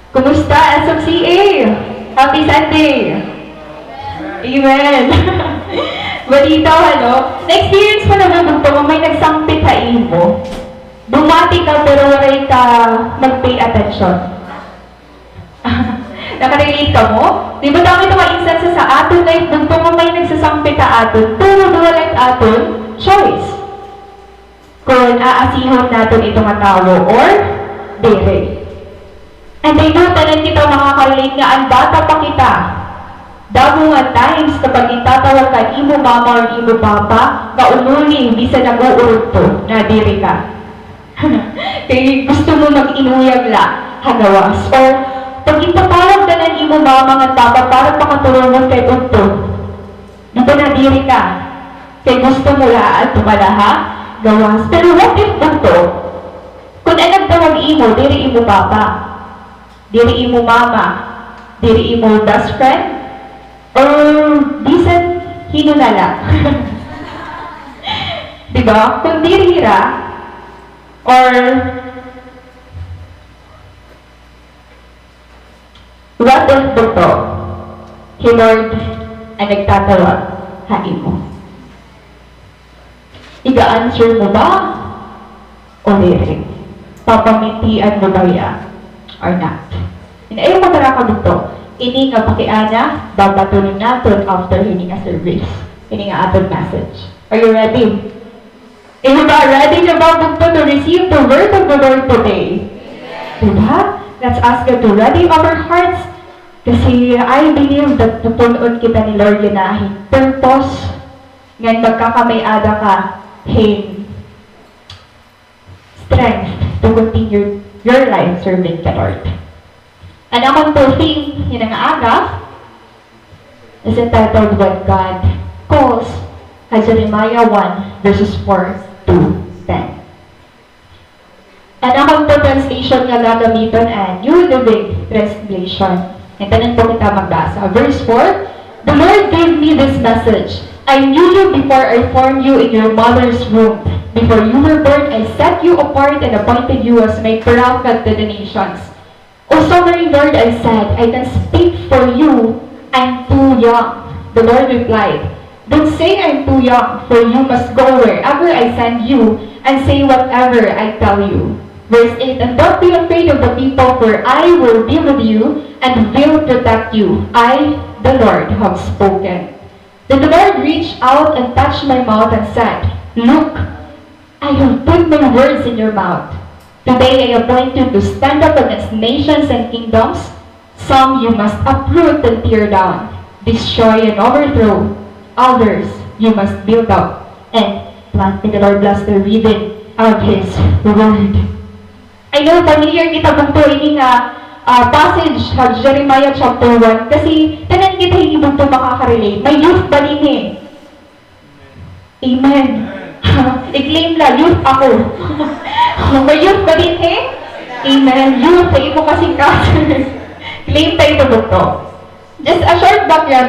Kumusta, SMCA? Happy Sunday! Amen! Balita ano? Na-experience mo naman ito, may nagsangpit sa imo. Bumati ka pero waray ka mag-pay attention. Nakarelate ka mo? Di ba dami itong instances sa aton life doon kung may nagsasangpit sa aton, pero duwalat aton, choice. Kung aasihon natin itong tao or dere. And I know tanan kita makakarelate nga ang bata pa kita. Damo nga times kapag itatawag ka imo mama or imo papa, kaunuli, bisa nag-uurot to, na diri ka. Kaya gusto mo mag-inuyag la, hagawas. Or pag ipatawag ka ng imo mama nga papa para pakatulungan kay Unto, di ba na diri ka? Kaya gusto mo la at tumalaha, gawas. Pero what if Unto? Kung anong tawag imo, diri imo papa, diri imo mama, diri imo best friend, or bisan hinunala. Diba? Kung diri ra, or what if buto, si Lord ang nagtatawag hain mo? Iga-answer mo ba? O diri? Papamitian mo ba yan? Or not? And ayaw matara ka dito. Ini nga pakiana, babatunin natin after hindi nga service. Ini nga ating message. Are you ready? Are ba ready na ba dito to receive the word of the Lord today? Diba? Let's ask God to ready our hearts. Kasi I believe that tutuloon kita ni Lord yun purpose ngayon magkakamay-ada ka strength to continue your life serving the Lord. And ang theme yun ang aga is entitled When God Calls, as Jeremiah 1 verses 4 to 10. And ang translation nga gagamiton ay New Living Translation. And tanan po kita magbasa. Verse 4, The Lord gave me this message. I knew you before I formed you in your mother's womb. Before you were born, I set you apart and appointed you as my prophet to the nations. O sovereign Lord, I said, I can speak for you. I'm too young. The Lord replied, Don't say I'm too young, for you must go wherever I send you and say whatever I tell you. Verse 8, And don't be afraid of the people, for I will be with you and will protect you. I, the Lord, have spoken. Then the Lord reached out and touched my mouth and said, Look, I have put my words in your mouth. Today I appoint you to stand up against nations and kingdoms. Some you must uproot and tear down, destroy and overthrow. Others you must build up and plant. May the Lord bless the reading of His word. I know familiar kita bugto ini nga passage sa Jeremiah chapter 1 kasi tanan kita hindi bugto makakarelate. May youth ba din eh? Amen. I-claim la, youth ako. May youth ba din eh? Amen. Youth, sa imo kasing kasir. Claim tayo ito bugto. Just a short background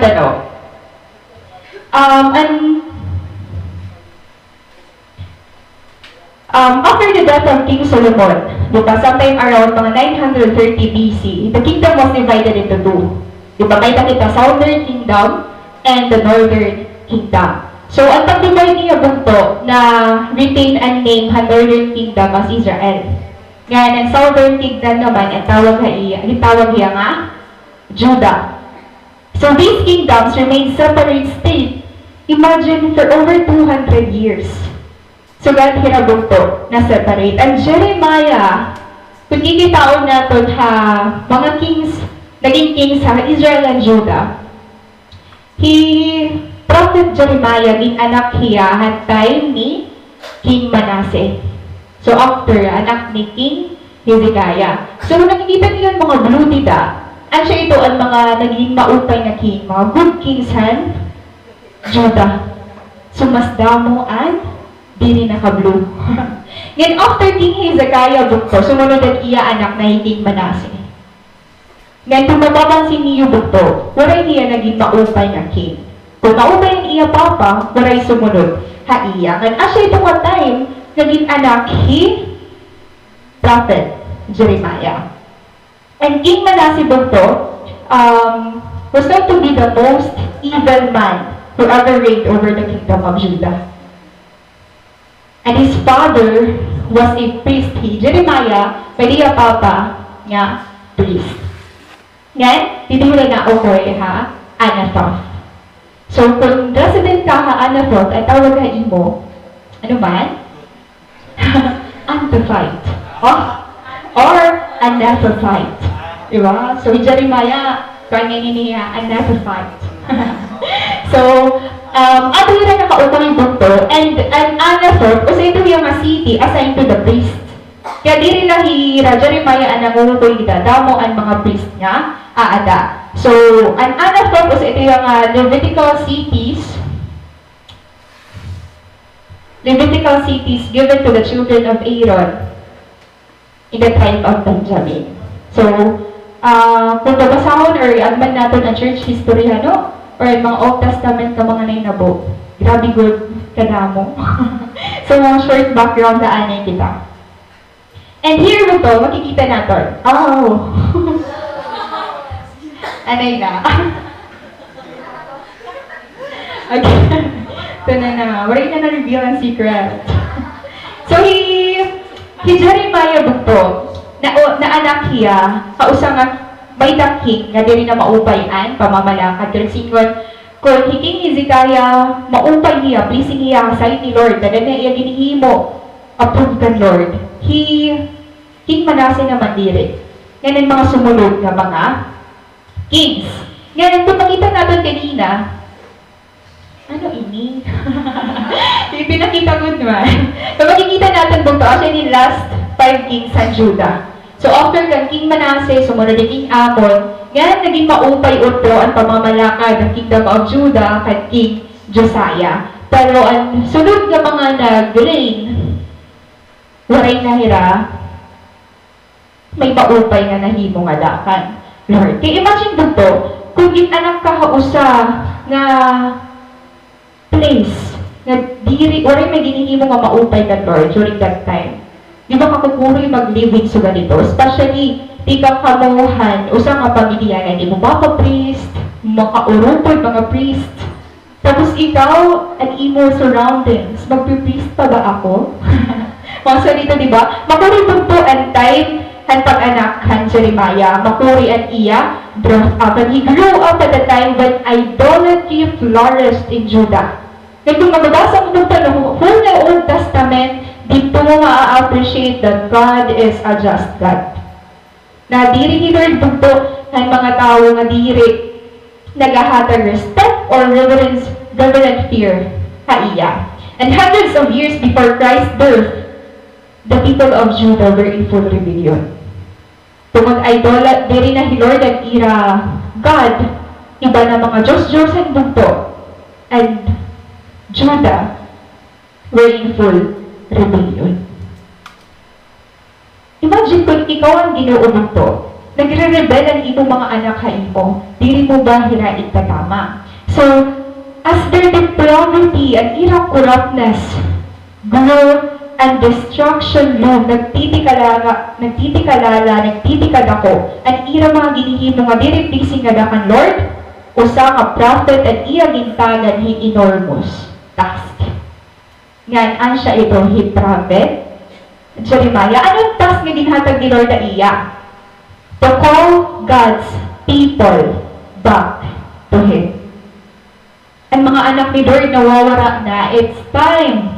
after the death of King Solomon, diba, sometime around mga 930 BC, the kingdom was divided into two. Diba, may nakita Southern Kingdom and the Northern Kingdom. So, ang pag-divide niya bugto na retain and name ang Northern Kingdom as Israel. Ngayon, ang Southern Kingdom naman, ang tawag niya nga, Judah. So, these kingdoms remain separate state. Imagine for over 200 years. So, God hinabugto na separate. And Jeremiah, kung kikitaon natin mga kings, naging kings sa Israel and Judah, Prophet Jeremiah, din anak hiya, hantay ni King Manasseh. So, after, anak ni King Hezekiah. So, nakikita niyo mga blutida. At siya ito ang mga naging maupay na king, mga good kings han, Judah. So, mas damo ang dili nakablu. Ngayon, after King Hezekiah bukto, sumunod ang iya anak na King Manasseh. Ngayon, kung mapapansin niyo bukto, waray niya naging maupay na king. Kung maupay ang iya papa, waray sumunod ha iya. Ngayon, asya itong time, naging anak Prophet Jeremiah. And King Manasseh Bugto was known to be the most evil man who ever reigned over the kingdom of Judah. And his father was a priest. Jeremiah, pwede yung papa niya, priest. Ngayon, titulad na okoy ha, Anathoth. So, kung resident ka ha, Anathoth, ay tawag ka imo, ano man? Antophite. Or Anathothite. Diba? So, Jeremiah, kanya niya, Anathothite. So, ato yung nakautang yung bugto, and Anathoth, kasi ito yung city assigned to the priest. Kaya di rin lahira, Jeremiah ang nangungutoy kita, damo ang mga priest niya, aada. So, an Anathoth, kasi ito yung Levitical cities given to the children of Aaron in the tribe of Benjamin. So, kung babasahon or agman natin ang church history, or mga Old Testament na mga nainabo, grabe good kadamo. So, mga short background na anay kita. And here mo to, makikita natin. Oh! Anay na. Okay. Ito na. Wala na na-reveal ang secret. So, Jeremiah bugto, na anak hiya, kausang may dakik, nga diri na maupayan, pamamalakad, kaya singon, kung hiking Hezekiah, maupay niya, pleasing niya, sa ni Lord, na na iya ginihimo, approved ka Lord. King Manasseh naman diri. Ngayon mga sumunod na mga kings. Ngayon, kung makita natin kanina, ano ini? Yung pinakita ko naman. Kung makikita natin bugto, siya ni last 5 kings sa Judah. So after kang King Manasseh, sumunod ni King Amon, ngayon naging maupay utro ang pamamalakad ng Kingdom of Judah kay King Josiah. Pero ang sunod ng mga nag-reign, waray nahira, may maupay nga nahimo nga dakan. Lord, kaya imagine dito, kung anak ka hausa nga place, nga diri, waray may ginihimo nga maupay ka Lord during that time. Di ba kakukuroy mag-living sa ganito? Especially, di ka kamuhan, usang nga pamilya na, di mo ba ka-priest, makaurupod mga priest. Tapos ikaw, at imo surroundings, magpi-priest pa ba ako? Mga salita, di ba? Makuripod po ang time, ang pag-anak kan Jeremiah, makuri ang iya, brought up. And he grew up at the time when idolatry flourished in Judah. Kaya kung mababasa mo ito ng whole Old Testament, dito mo ma-appreciate that God is a just God. Na diri ni Lord bugto ng mga tao nga diri nagahatag respect or reverent fear kaiya. And hundreds of years before Christ's birth, the people of Judah were in full rebellion. Tungod idolat diri na Lord ang ira God, iba na mga Diyos ang bugto, and Judah were in full rebellion. Imagine kung ikaw ang Ginoo to, nagre-rebel ang imong mga anak ha imo, dili mo ba hirain ka tama? So, as their depravity and irang corruptness, growth and destruction loom, nagtitikalala, nagtitikad ako, at irang mga ginihimo nga dili pleasing nga dakan Lord, usa ka prophet at iya gintagan hin enormous task. Ngayon, siya ito, he prophet, Jeremiah. Anong task nga ginhatag ni Lord na iya? To call God's people back to Him. Ang mga anak ni Lord nawawara na, it's time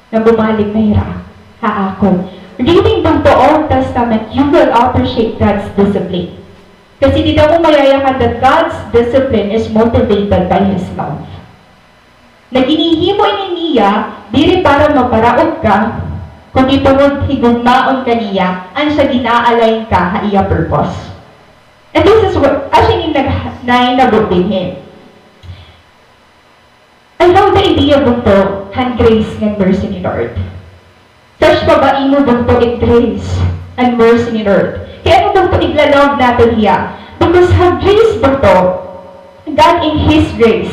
na bumalik na hira. Haakon. Reading from the Old Testament, you will appreciate God's discipline. Kasi dito mo mayayakan that God's discipline is motivated by His love. Na ginihimo niya, diri para maparaog ka, kung itungod higugmaon ka niya, ang siya ginaalay ka ha iya purpose. And this is what, actually, nainabutihin. I love the idea bunto, han grace and mercy ni Lord. Search pa ba imo bunto in grace and mercy ni Lord? Kaya ano bunto iglalog natin hiya? Because ha grace bunto, God in His grace,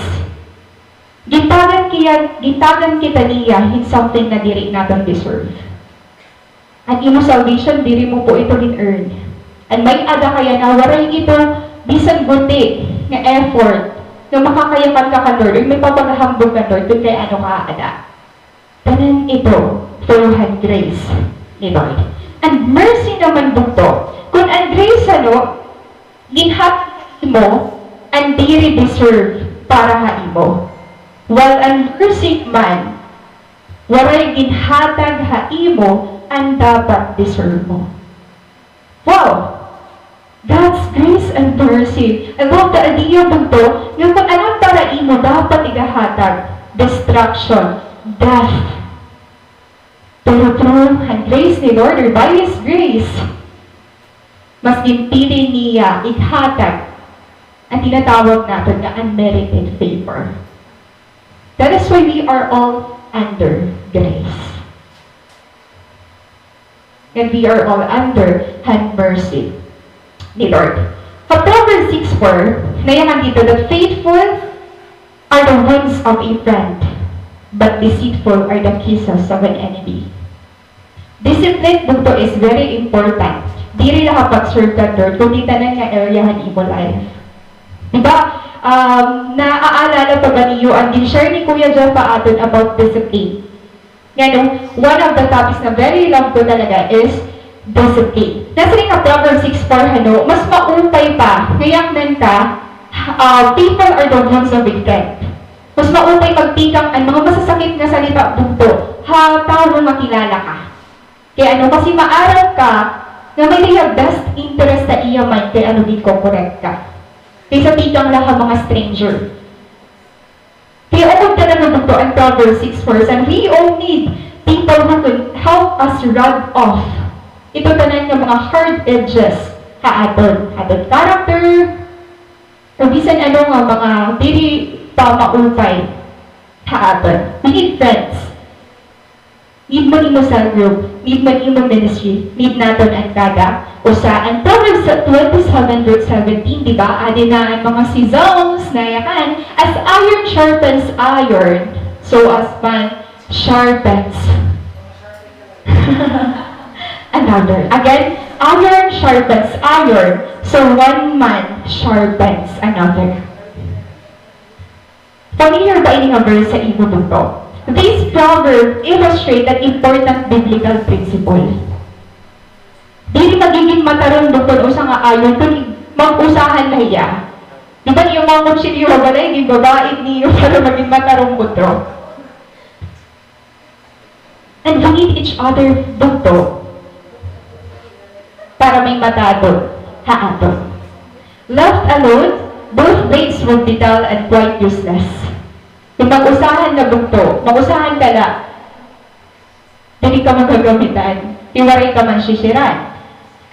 gitagan kita niya in something na diri natin deserve. At imo salvation, diri mo po ito in-earn. And may ada kaya na waray ito bisan buti nga effort nga makakayakan ka ka Lord, may papagahambog ka Lord, kung kay ano ka ada. Tanan ito, full-hand grace ni Lord. And mercy naman bugto, kung ang grace ano, ginhati mo, and they deserve para haimo. While ang mercy man, waray ginhatag haimo, ang dapat deserve mo. Wow! God's grace and mercy. I love the idea bugto, yung kung anong para imo dapat igahatag, destruction, death. Pero through ang grace ni Lord, or by His grace, mas ginpili niya ighatag ang tinatawag natin na unmerited favor. That is why we are all under grace. And we are all under His mercy ni Lord. Proverbs 6:4, nayaman dito, the faithful are the wounds of a friend, but deceitful are the kisses of an enemy. Discipline dito is very important. Di rin nakapag-serve ka, Lord, kung di tanan nga areahan imo life. Diba? Naaalala pa ba niyo ang din-share ni Kuya Jeff atin about discipline? Ngayon, one of the topics na very love ko talaga is discipline. Nasa rin ka Proverbs 6:4, mas maupay pa, ngayon nan ka, people are the ones of a friend. Mas maupay pagtikang ang mga masasakit na salita bugto, tao makilala ka. Kaya kasi maaraw ka, na may real best interest sa iya man, kaya di ko correct ka. Kaysa tikang lang mga stranger. Kaya ukod ka na bugto ang Proverbs 6:4, and we all need people who can help us rub off ito tanan ng mga hard edges haadon character o bisan ano nga mga dili pa maupay haadon. We need friends. Need mo imo sa group, need mo imo ministry, need naton ang kada usa. Ang Proverbs 27:17, di ba? Adi na ang mga seasons na yakan, as iron sharpens iron, so as man sharpens another. Again, iron sharpens iron, so one man sharpens another. Familiar ba ini nga verse sa imo dito? This proverb illustrates an important biblical principle. Dili magiging matarong dito usa nga ayon kung mag-usahan na iya. Di ba yung mga kutsilyo balay, di babae niyo para maging matarong butro? And we need each other dito para may matadon, haadon. Left alone, both blades will be dull and quite useless. Kung mag-usahan na bugto, mag-usahan ka na, hindi ka magagamitan, iwaray ka man sisiran.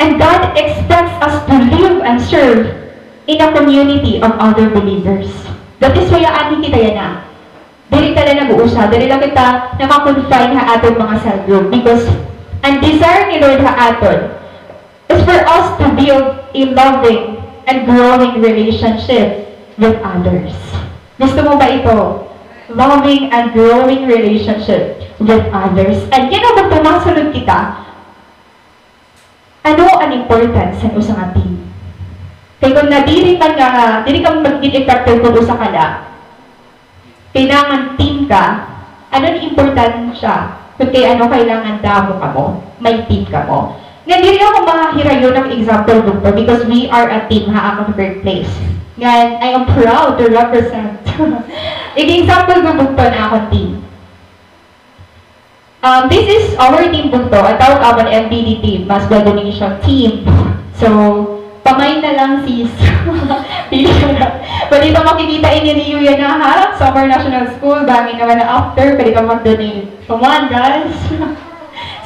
And God expects us to live and serve in a community of other believers. That is why ani kita yan na. Dili ka na nag-uusap, dili lang kita nakakonfine ha aton mga cell group, because ang desire ni Lord ha aton is for us to build a loving and growing relationship with others. Gusto mo ba ito? Loving and growing relationship with others. And yan ang magtumasunod kita, ano ang importance sa usang team? Kaya kung dili ka mag-effective kung usa ka na, kailangan team ka, ano ang important siya? Kung kailangan damo ka mo, may team ka mo. Nga, dili ako mahirayo ng example dito because we are a team ako sa workplace. Nga, I am proud to represent. Example ko dito na akong team. This is our team dito. Atawag ako ng MDD team, Mass Blood Donation team. So, pamay na lang sis. Pwede ka makikita niyo yan na ha? Summer National School, dami naman na after, pwede ka mag-donate. Come on guys!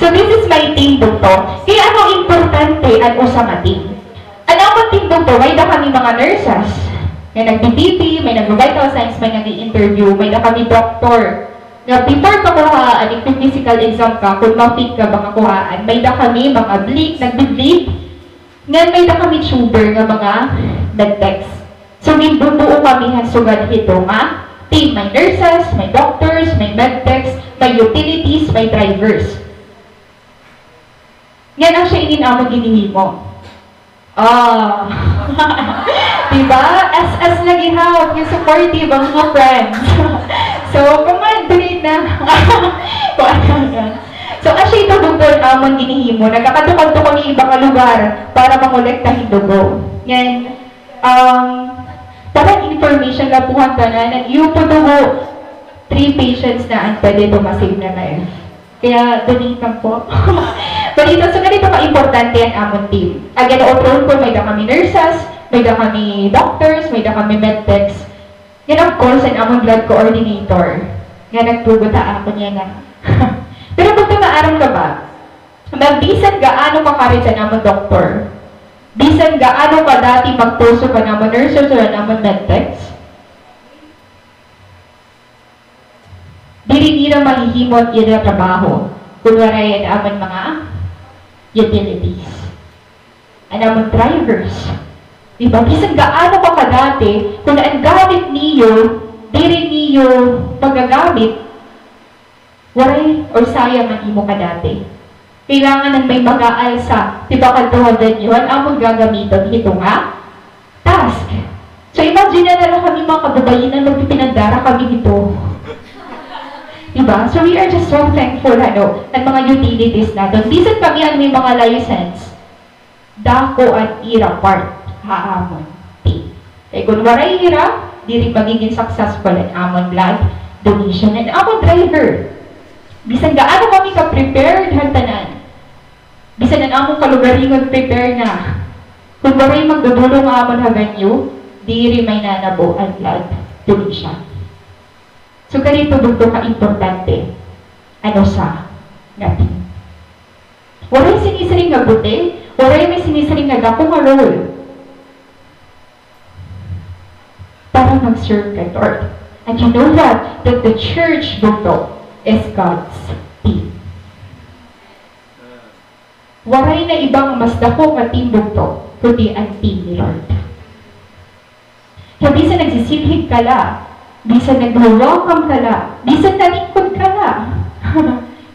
So this is my team dito. Kaya ano importante ang usama team? Ano ang team dito? May na kami mga nurses. May nag-BPP, may nag-vital signs, may nag-interview, may na kami doctor. Now, before ka kuhaan, yung physical exam ka, kung ma-fit ka baka kuhaan, may na kami mga nag-bleed, ngayon may na kami tuber ng mga medtechs. So, may bubuo kami sugad ito nga team. May nurses, may doctors, may medtechs, may utilities, may drivers. Yan ang siya ininamo ginihimo. Ah. Diba? SS lagi ha, yung supportive ang mga friends. So, donate na. Kung ano yan. So, actually, ito doktor amon ginihimo. Nagkakatukod-tukod yung ibang lugar para mangolektahin dugo. Yan. Parang information na puhan ka na, yung dugo, 3 patients na ang pwede tumasave na life. Kaya, donate lang po. Ganito, so ganito ka-importante ang amon team. Again, overall ko, may da kami nurses, may da kami doctors, may da kami medtechs. Yan of course, ang amon blood coordinator. Nga nagpuguta ako niya na. Pero kung tumaaram ka ba, magbisan gaano ka karit sa namon doktor, bisan gaano ka dati magpuso ka namon nurses o namon medtechs, diri nila mahihimot yun na trabaho. Kunwari yan amon mga utilities. Ang amon drivers. Diba? Bisan gaano ka kadati, kung ang gamit niyo, diri niyo magagamit, waray or sayang ang imo ka dati. Kailangan ng may mag-aalsa. Diba kaltuhadan yun, amon gagamitin ito nga task. So imagine na lang kami mga kababayin na magpipinandara kami dito. Diba? So we are just so thankful at mga utilities natin. Bisan kami ang may mga license, dako at ira part haamon. Kaya kung waray ira, di rin magiging successful ang amon blood donation and amon driver. Bisan gaano kami ka-prepared hantanan. Bisan ang among kalugaringon prepare na. Kung waray magdudulong amon haganyo, di rin may nanabo ang blood donation. So, ganito dito ka-importante. Ano sa natin? Waray sinisiring nga buti, waray may sinisiring nga dako nga role. Para mag-serve kay Lord. And you know what? That the church dito is God's team. Waray na ibang mas dako nga team dito, kundi ang team ni Lord. Kaya bisan nagsisilhig ka la, bisan nag-welcome ka la, bisan nalingkod ka la,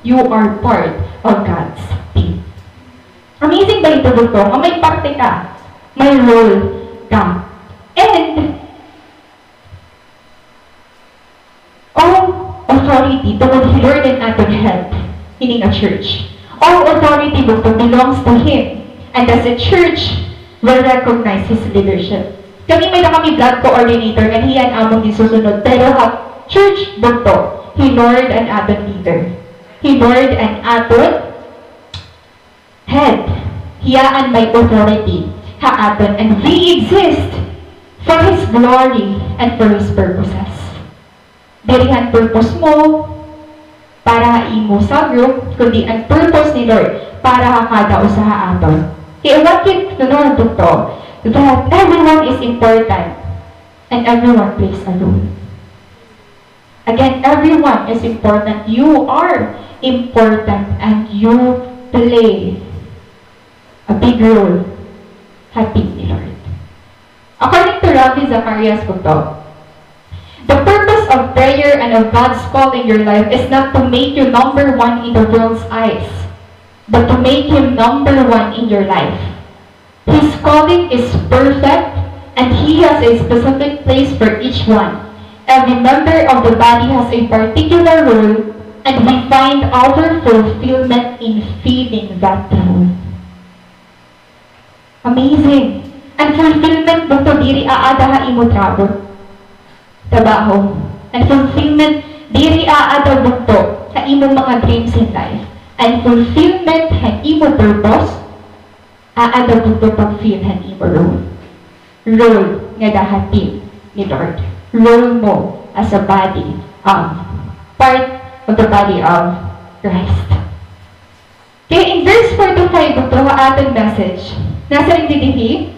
you are part of God's team. Amazing ba ito dito? May parte ka, may role ka. And, all authority to Lord and aton head in a church. All authority belongs to Him. And as a church, will recognize His leadership. Kami may na kami blood coordinator and hiyan among isusunod. Pero church dito, He Lord and aton leader. He Lord and aton head. Hiyaan may authority. Ha-aton. And we exist for His glory and for His purposes. Dirihan purpose mo para imo sa group, kundi ang purpose ni Lord para kada usaha aton. Kaya what you know dito, that everyone is important and everyone plays a role. Again, everyone is important. You are important and you play a big role hatid ni Lord. According to Rabbi Zacharias Buto, the purpose of prayer and of God's call in your life is not to make you number one in the world's eyes, but to make Him number one in your life. His calling is perfect, and He has a specific place for each one. Every member of the body has a particular role, and we find our fulfillment in feeding that role. Amazing! And fulfillment dito diri aada ha imo trabaho. And fulfillment, diri aada dito sa imong mga dreams in life. And fulfillment, han imo purpose, aada dito pag-feel han imo role. Role nga dahatin ni Lord. Role mo as a body of, part of the body of Christ. Kaya in verse 45 dito, ating message, nasa rin dinihi,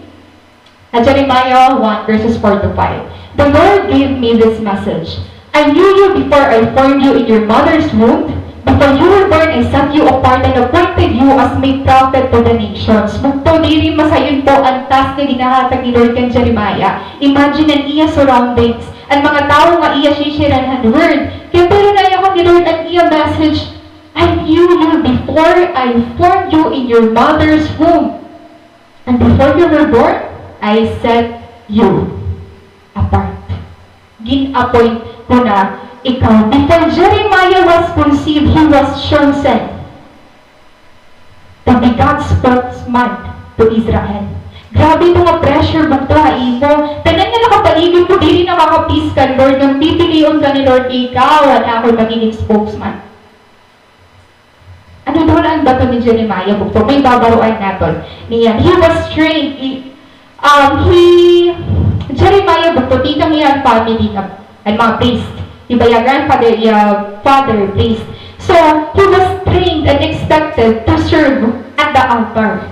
at Jeremiah 1 verses 4 to 5. The Lord gave me this message. I knew you before I formed you in your mother's womb. Before you were born, I set you apart and appointed you as my prophet to the nations. Mugto diri masayon po ang task na ginahatag ni Lord kang Jeremiah. Imagine ang iya surroundings. Ang mga tao nga iya sishiran ang word. Kaya pero na iya ni Lord ang iya message. I knew you before I formed you in your mother's womb. And before you were born, I set you apart. Gin-appoint ko na ikaw. Before Jeremiah was conceived, he was chosen to be God's spokesman to Israel. Grabe ito nga pressure bukto haimo. Tanan nga nakapaligid mo, dili nakakapis ka, Lord. Nang pipiliyon ka ni Lord, ikaw at ako magiging spokesman. Ano doon ang bato ni Jeremiah bukto? May babaruan natin. Niyan. He was trained. Jeremiah bukto, titang iyang family na, ay mga priest. Iba yung grandfather, yung father, priest. So, he was trained and expected to serve at the altar.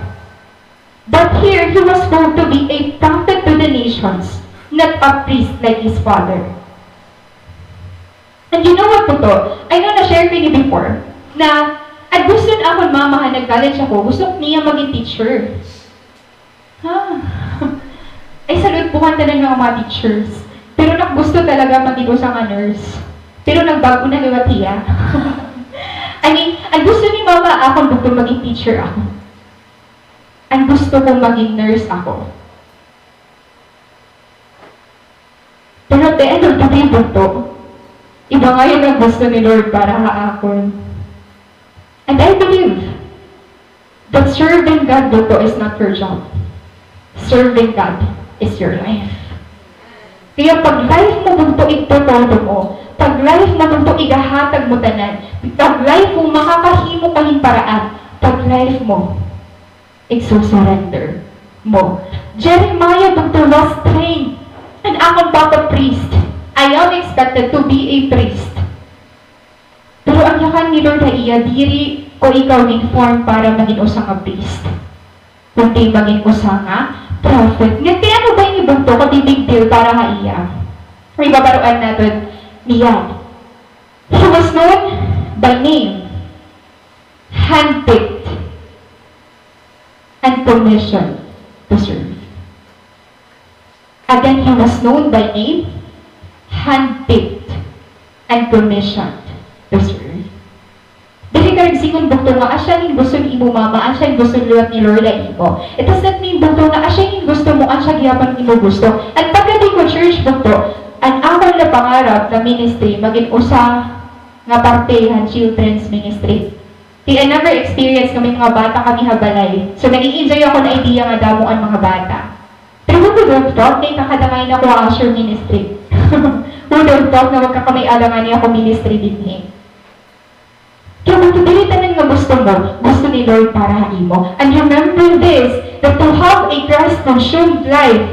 But here, he was going to be a prophet to the nations, not a priest like his father. And you know what po to? I know na-share ko ni before, na at gusto na ako mamahan, nag-college ako, gusto niya maging teacher. Ay, salute po kanta ng mga teachers. Pero gusto talaga maging isang nurse. Pero nagbago na gawatiya. I mean, ang gusto ni mama ako, gusto maging teacher ako. Ang gusto kong maging nurse ako. Pero at the end of the day, bukto, iba nga yun ang gusto ni Lord para haakon. And I believe that serving God, bukto, is not your job. Serving God is your life. Kaya pag life mo, bukto, itotodo mo. Pag life mo, bukto, igahatag mo tanan. Pag life mo, makakahimo kahing paraan. Pag life mo, surrender mo. Jeremiah bukto was trained. And akong papa priest. I am expected to be a priest. Pero ang yakan ni Lord na iya, diri ko ikaw inform para maging usang nga priest. Kundi maging usang nga prophet. Ngati ano ba yung bukto? Kundi big deal para ka iya. May babaruan natin niya. He was known by name, handpicked, and commissioned to serve. Again, he was known by name, handpicked, and commissioned to serve. Dili ka nagsingon bukto nga, asya yung gusto ni imo mama, asya yung gusto liwat ni Lord na imo. It does not mean bukto nga, asya yung gusto mo, asya giyapan imo gusto. At pagdating ko church bukto, ang akong na pangarap na ministry, maging usa nga partehan children's ministry. I never experienced kami mga bata kami habalay. So, nag-i-enjoy ako na idea nga damo ang mga bata. Pero who would have thought na kakadamay na ko ang Asher ministry? Who would have thought na magkakamay-alangan niya ako ministry din eh? Kaya magkabilitanan nga gusto mo, gusto ni Lord para imo. And remember this, that to have a Christ-consumed life,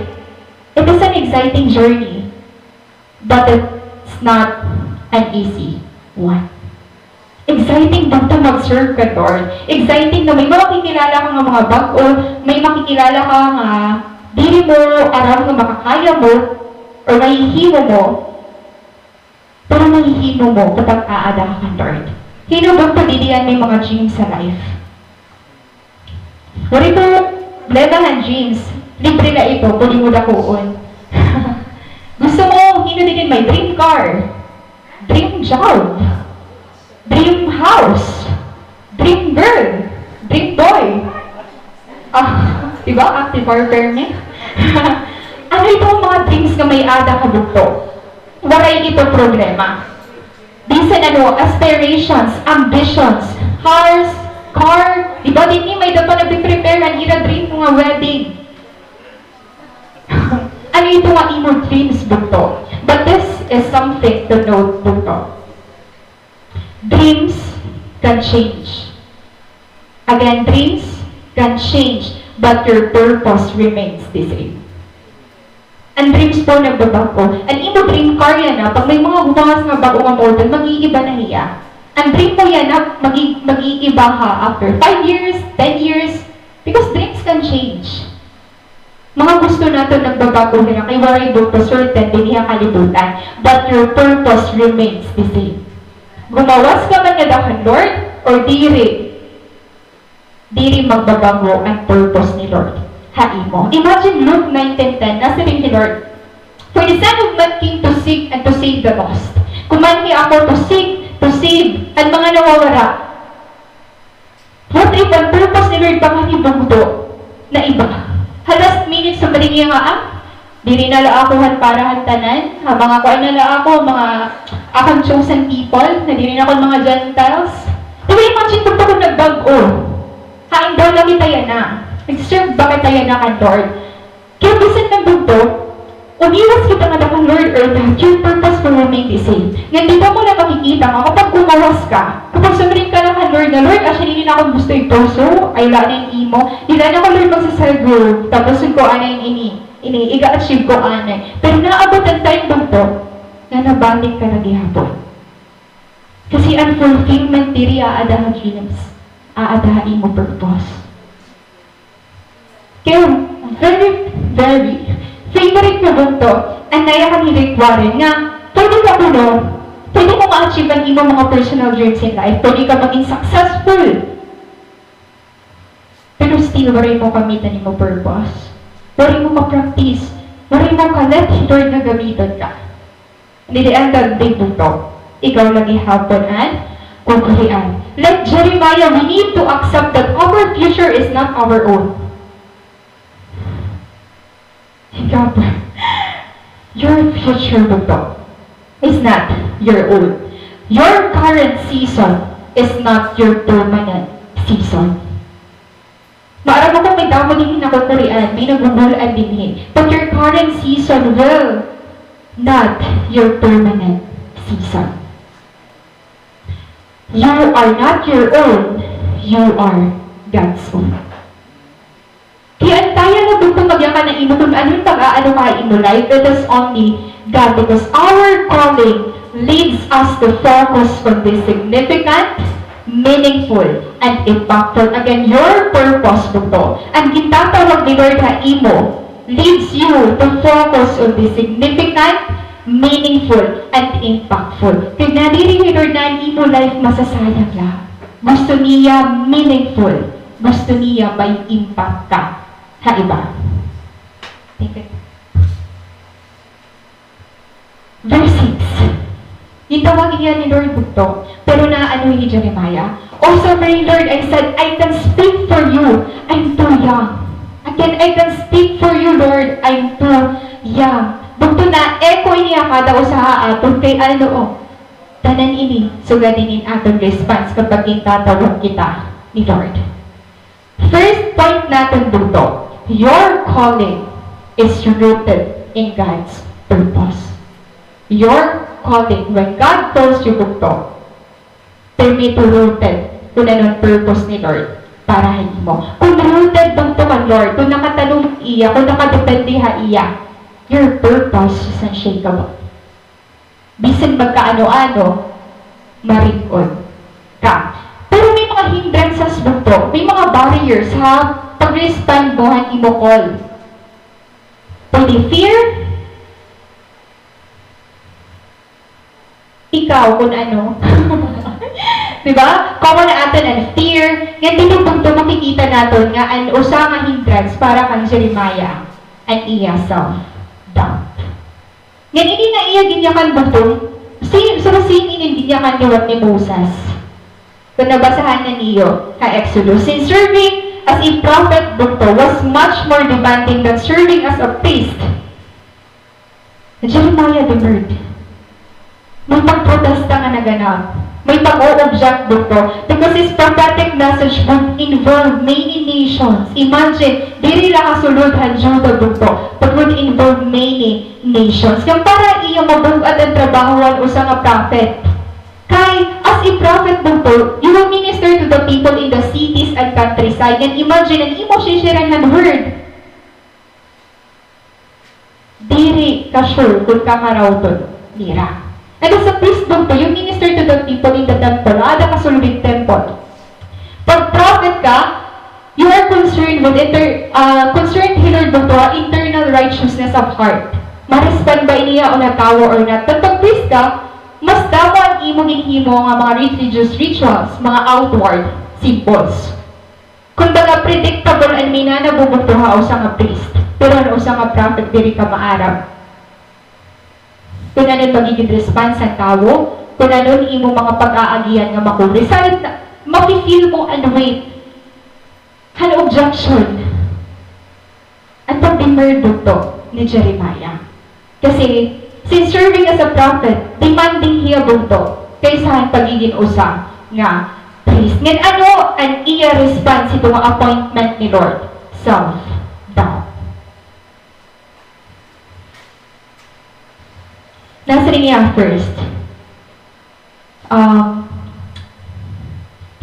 it is an exciting journey. But it's not an easy one. Exciting ba ito mag-serve ka, Lord? Exciting na may makikilala ka nga mga bago, may makikilala ka nga dili mo, aram nga makakaya mo, or mahihimo mo, pero mahihimo mo kapag aada ka, Lord. Hino ba padidiyan may mga dreams sa life? What ito, lebahan dreams, libre na ito, pwede mo dakuon. Gusto mo, hino din may dream car, dream job, dream house, dream girl, dream boy. Diba? Active or permit? Ano itong mga dreams na may ada kabukto? Waray ito problema. These aspirations, ambitions, cars, car, diba din may dapat nag-prepare ang ira dream mga wedding. Ano ito nga imo dreams bukto? But this is something to note bukto. Dreams can change. Again, dreams can change, but your purpose remains the same. Ang dreams po nagbabago. Ang imo dream car yan na, pag may mga humangas nga bago nga model, mag-iiba na hiya. Ang dream mo yan na, mag-iiba ka after 5 years, 10 years, because dreams can change. Mga gusto natin nagbabago na kay waray to certain, din niya kalibutan, but your purpose remains the same. Gumawas ka man nadahan, Lord, or diri magbabago ang purpose ni Lord. Haimo. Imagine Luke 9:10, nasa rin ni Lord, for the Son of Man came to seek and to save the lost. Kumanhi ako to seek, to save, ang mga nawawala. What if ang purpose ni Lord baka ibugdo na iba? malingi nga diri na laakuhan para hantanan, mga kuan na la ako, mga akong chosen people, na diri na ako mga Gentiles. Diba imagine kung ako nagbago, hain daw lang kita na, nag-serve ba kita na ka Lord? Kaya bisan ng bugto, umiwas kita nga ng Lord or that your purpose will remain the same. Ngayon dito mo na makikita nga, kapag umawas ka, kapag sumring ka lang ka Lord na Lord, actually hindi na akong gusto yung puso, ay wala na yung imo, hindi na ako Lord magsasagro, tapos yung ko ana yung iga-achieve ko anay. Pero naabot ang time bang to, na nabalik ka na gihapon. Kasi ang fulfillment diri aadaha dreams, aadaha imo purpose. Kaya, very, very favorite ko bang to, ang naya ka ni Rick Warren, nga, pwede ka puno, pwede mo ma-achieve ang imo mga personal dreams in life, pwede ka maging successful. Pero still, wala mo kamitan imo purpose. Wala mo ma-practice. Wala mo ka-let Lord na gamitan ka. Hindi ang dagdag dito. Ikaw lagi hapon at kukurian. Like Jeremiah, we need to accept that our future is not our own. Ikaw ba? Your future dito is not your own. Your current season is not your permanent season. Maara mo kung may damo din nakukurian, may nagubulaan din eh. But your current season will not your permanent season. You are not your own, you are God's own. Kaya tayo na dito magyakan na imo kung anong pag-aano ka imo life, it is only God, because our calling leads us to focus on the significant, meaningful, and impactful. Again, your purpose dito. Ang kintatawag ni Lord na imo leads you to focus on the significant, meaningful, and impactful. Kaya nadiri ni Lord na ang imo life masasayang lang. Gusto niya meaningful. Gusto niya may impact ka. Ha, iba? Take it. Verse 6. Yung tawagin niya ni Lord dito, pero naano ni Jeremiah. Also, my Lord, I said, I can speak for you. I'm too young. Again, I can speak for you, Lord. I'm too young. Dito na, echo niya kada usaha aton kay ano, tanan ini, sugadinin aton response kapag tatawag kita ni Lord. First point natin dito, your calling is rooted in God's purpose. Your calling, when God calls you dito, permit rooted kung anong purpose ni Lord para hindi mo. Kung rooted dito ka Lord, kung nakatanong iya, kung nakadepende ha iya, your purpose is unshakable. Bisan magkaano-ano, maringon ka. Pero may mga hindrances dito, may mga barriers ha, pag-respond mo ang imo call. Pwede fear, ikaw kung ano. Diba? Common na atin ang fear. Nga dito punto makikita natin nga ang usa nga hindrance para kang Jeremiah ang iya self-doubt. Nga hindi na iya ginyakan butong sing ginyakan niwag ni Moses. Kung nabasahan na niyo ka Exodus. Since serving as a prophet bukto was much more demanding than serving as a priest. Jeremiah demurred. May pagprotesta nga naganap. May pag-o-object dito. Because his prophetic message would involve many nations. Imagine, diri lang kasulod ang Judah dito, but would involve many nations. Kaya para iyo mabugad ang trabahoan o sa nga prophet. Kay, as a prophet dito, you will minister to the people in the cities and countryside. And imagine, ang imo sisiran ng word. Diri ka sure kung kakarawton nira. And as a priest dito, you minister to the people in the temple. Ada kasulubing temple. Pag prophet ka, you are concerned with concerned here dito, internal righteousness of heart. Ma-respond ba niya o natawa or not? But pag priest ka, mas damo ang imong inhimo nga mga religious rituals, mga outward symbols. Kung baga predictable and may nanabubugtuha o sa nga priest, pero ano sa nga prophet, diri ka maarap. Kung ano magiging response sa tao, kung ano imo mga pag-aagihan nga makuresult, mapifeel mo and wait, an objection. At pag customer dito ni Jeremiah. Kasi, since serving as a prophet, demanding hiya dito kaysa pagiging usa nga priest. Ngayon, ano ang iya response ito nga appointment ni Lord? Self-doubt. Nasa niya first.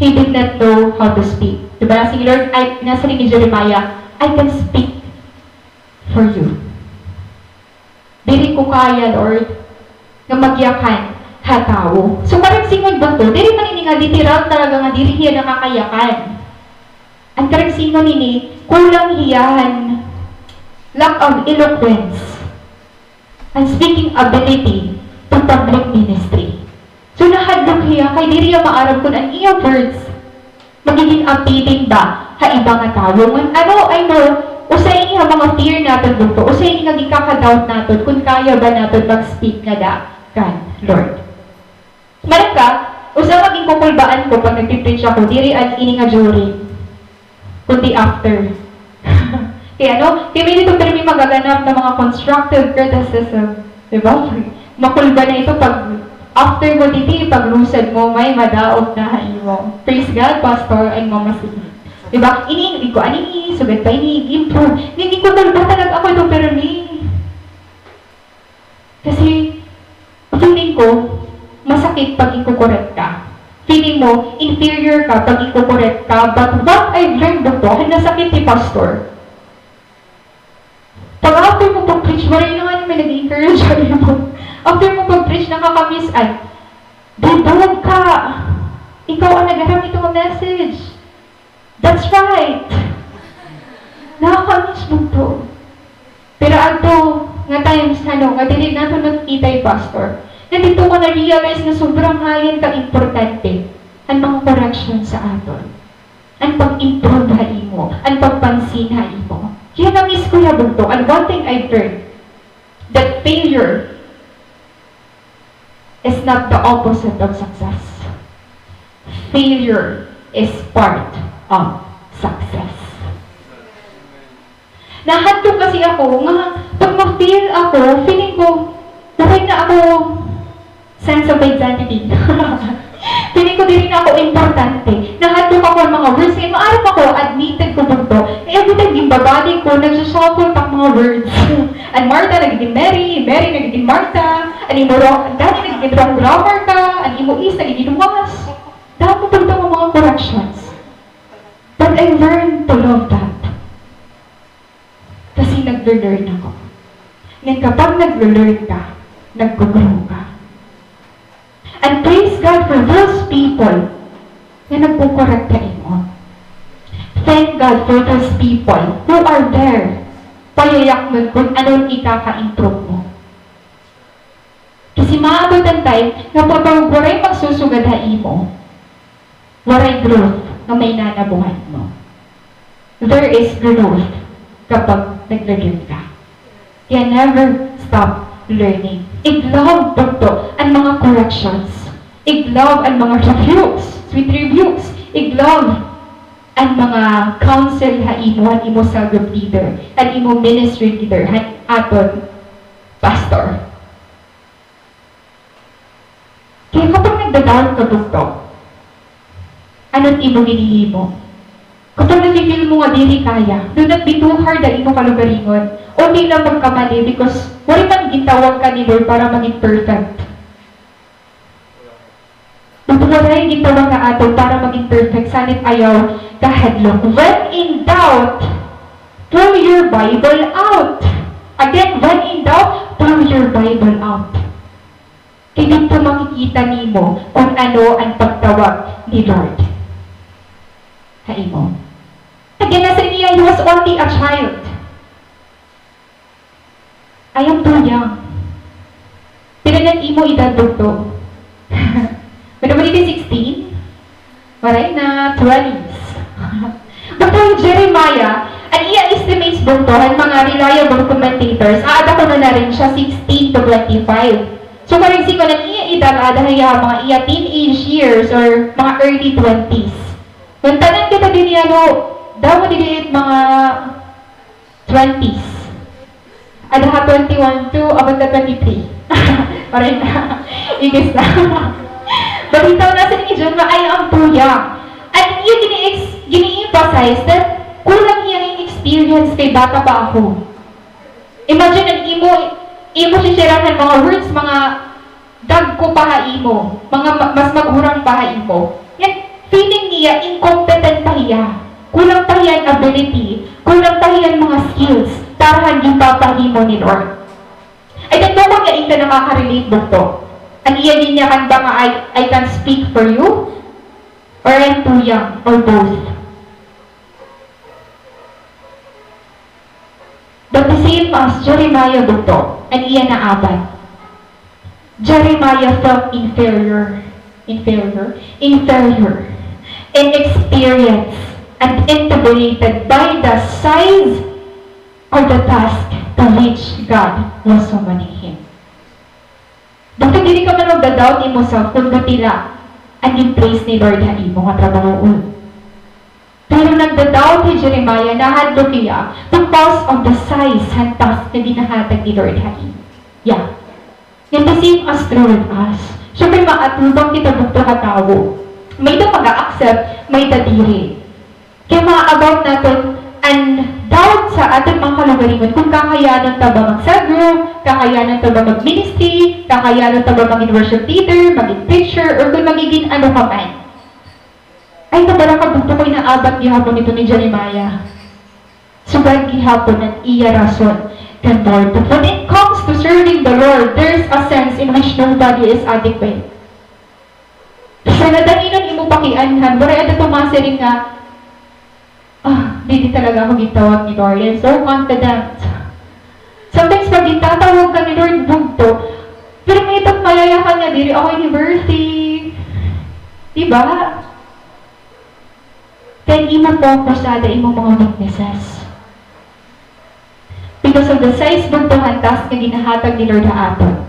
He did not know how to speak. Diba nasa ni Lord, nasa ni Jeremiah, I can speak for you. Dili ko kaya, Lord, nga magyakan hatawo. So parang singon ba to? Dili man ini nga literal talaga nga dili hiya nakakayakan. Ang karang singon ini, kulang hiyahan, lack of eloquence, and speaking ability to public ministry. So nahadlok hiya, kay dili ya maarab kung ang iya words magiging appealing ba ha iba nga tawo. Ano, I know, usay niya mga fear natin dito, usay niya gikaka-doubt natin kung kaya ba natin mag-speak nga da kan Lord. Malang ka, usay maging kukulbaan ko pag nagpipreach ako, diri ang ini nga during, kundi after. Kaya ano, kaya may dito pero may magaganap na mga constructive criticism. Diba? Makulba na ito pag after mo dito, paglusad mo, may madaog na haimo. Praise God, Pastor, and Mama Sige. Diba? Iniingin ko, sugat pa, improve. Hindi ko talaga ako ito, pero kasi, feeling ko, masakit pag ikukorek ka. Feeling mo, inferior ka pag ikukorek ka. But what I've learned dito, nasakit ni Pastor. Pag after mo pag-preach, maray naman may nag-encourage mo. After mo pag-preach, nakakamiss ay, debug ka! Ikaw ang nagharap itong message. That's right! Nakakamiss mo to. Pero ato, nga times, nga dili nato nakikita yung pastor, na dito ko na-realize na sobrang hayan ka-importante ang mga correction sa aton. Ang pag-improve hain mo, ang pagpansin hain mo. Kaya na-miss ko yung bunto. And one thing I've learned, that failure is not the opposite of success. Failure is part of success. Nahadto kasi ako, nga, pag ma-fail ako, feeling ko, dapat na ako sense of identity. Feeling ko din na ako importante. Nahadto ako ang mga words. Kaya maarap ako, admitted ko bunto. Kaya every time yung babadi ko, nagsashuffle pa mga words. And Martha nagiging Mary, Mary nagiging Martha, and imo Dani nagiging wrong grammar ka, and imo is nagiging was. Dami pa ito mga corrections. But I learned to love that. Kasi nag-learn ako. Ngayon kapag nag-learn ka, nag-grow ka. And praise God for those people na nagpo-correct ka imo. Thank God for those people who are there payayak mo kung anong ikaka-improve mo. Kasi maabot ang time na pag waray magsusugad ha imo, waray growth na may nanabuhan mo. There is growth kapag nag-learn ka. Kaya never stop learning. I-love to ang mga corrections. I-love ang mga reviews, sweet reviews. I-love ang mga counsel ha imo, ang imo sa group leader, ang imo ministry leader, ang aton pastor. Kaya kapag nagdadaan ka dito, anong imo ginihimo? Kapag nag-feel mo nga dili kaya, do not be too hard ang imo kalugaringon. O di lang magkamali because wala man gitawag ka ni Lord para maging perfect. Wala yung gitawag ka ato para maging perfect. Sanit ayaw kahadlok. When in doubt, pull your Bible out. Again, when in doubt, pull your Bible out. Kaya dito makikita nimo kung ano ang pagtawag ni Lord. Haimo. Again, nasa niya, he was only a child. I am too young. Pinanan imo edad dito. Pero mo dito 16? Maray na 20s. But Jeremiah, ang iya estimates dito, ang mga reliable commentators, aada ko na rin siya 16 to 25. So parang ko na iya edad, mga iya teenage years or mga early 20s. Kung tanan kita din yan, daw mo din mga 20s. Adaha 21 to about the 23. Parang na, igis na. Balitaw na sa ni John, I am too young. At iyo gini-emphasize that kulang iyang experience kay bata pa ako. Imagine ang imo sisirahan mga words, mga dag ko pahaimo, mga mas maghurang pahaimo. Yan, feeling niya, incompetent pa hiya. Kulang pa hiya ang ability, kulang pa hiya mga skills, tarahan yung papahimo ni Lord. Ay, nagtawag niya ito nakaka-relate mo to. Ang iya din niya kan ba nga, I can speak for you? Or I'm too young, or both. But the same as Jeremiah buto, ang iya na abad. Jeremiah felt inferior, inexperienced, and intimidated by the size or the task to which God was summoning him. Bakit hindi ka man magda-doubt in mo self kung batila ang in-place ni Lord na imo nga trabaho. Pero nagda-doubt ni Jeremiah na hadlo kiya because of the size and task na ginahatag ni Lord na imo. Yeah. And the same as true with us. Siyempre maatubang kita bukto katawo. May ito mag-accept, may dadiri. Kaya about natin and doubt sa ating mga kalagaringan kung kakayanan ta ba mag-sagro, kakayanan ta ba mag-ministry, kakayanan ta ba maging worship leader, maging preacher, or kung magiging ano ka man. Ay, tabala ka bukto ko'y naabat gihapon ito ni Jeremiah. Subad gihapon at iya rason kan Lord. But when it comes to serving the Lord, there's a sense in which nobody is adequate. Sa nadaninon imo pakianhan, wala ito tumasirin nga, hindi talaga ako gitawag ni Lord. I'm so confident. Sometimes pag itatawag ka ni Lord, bugto. Pero may itong mayayakan niya, diri ako ni birthday. Diba? Kaya imo focus sa imo mga weaknesses. Because of the size bugtuhan task na ginahatag ni Lord haaton,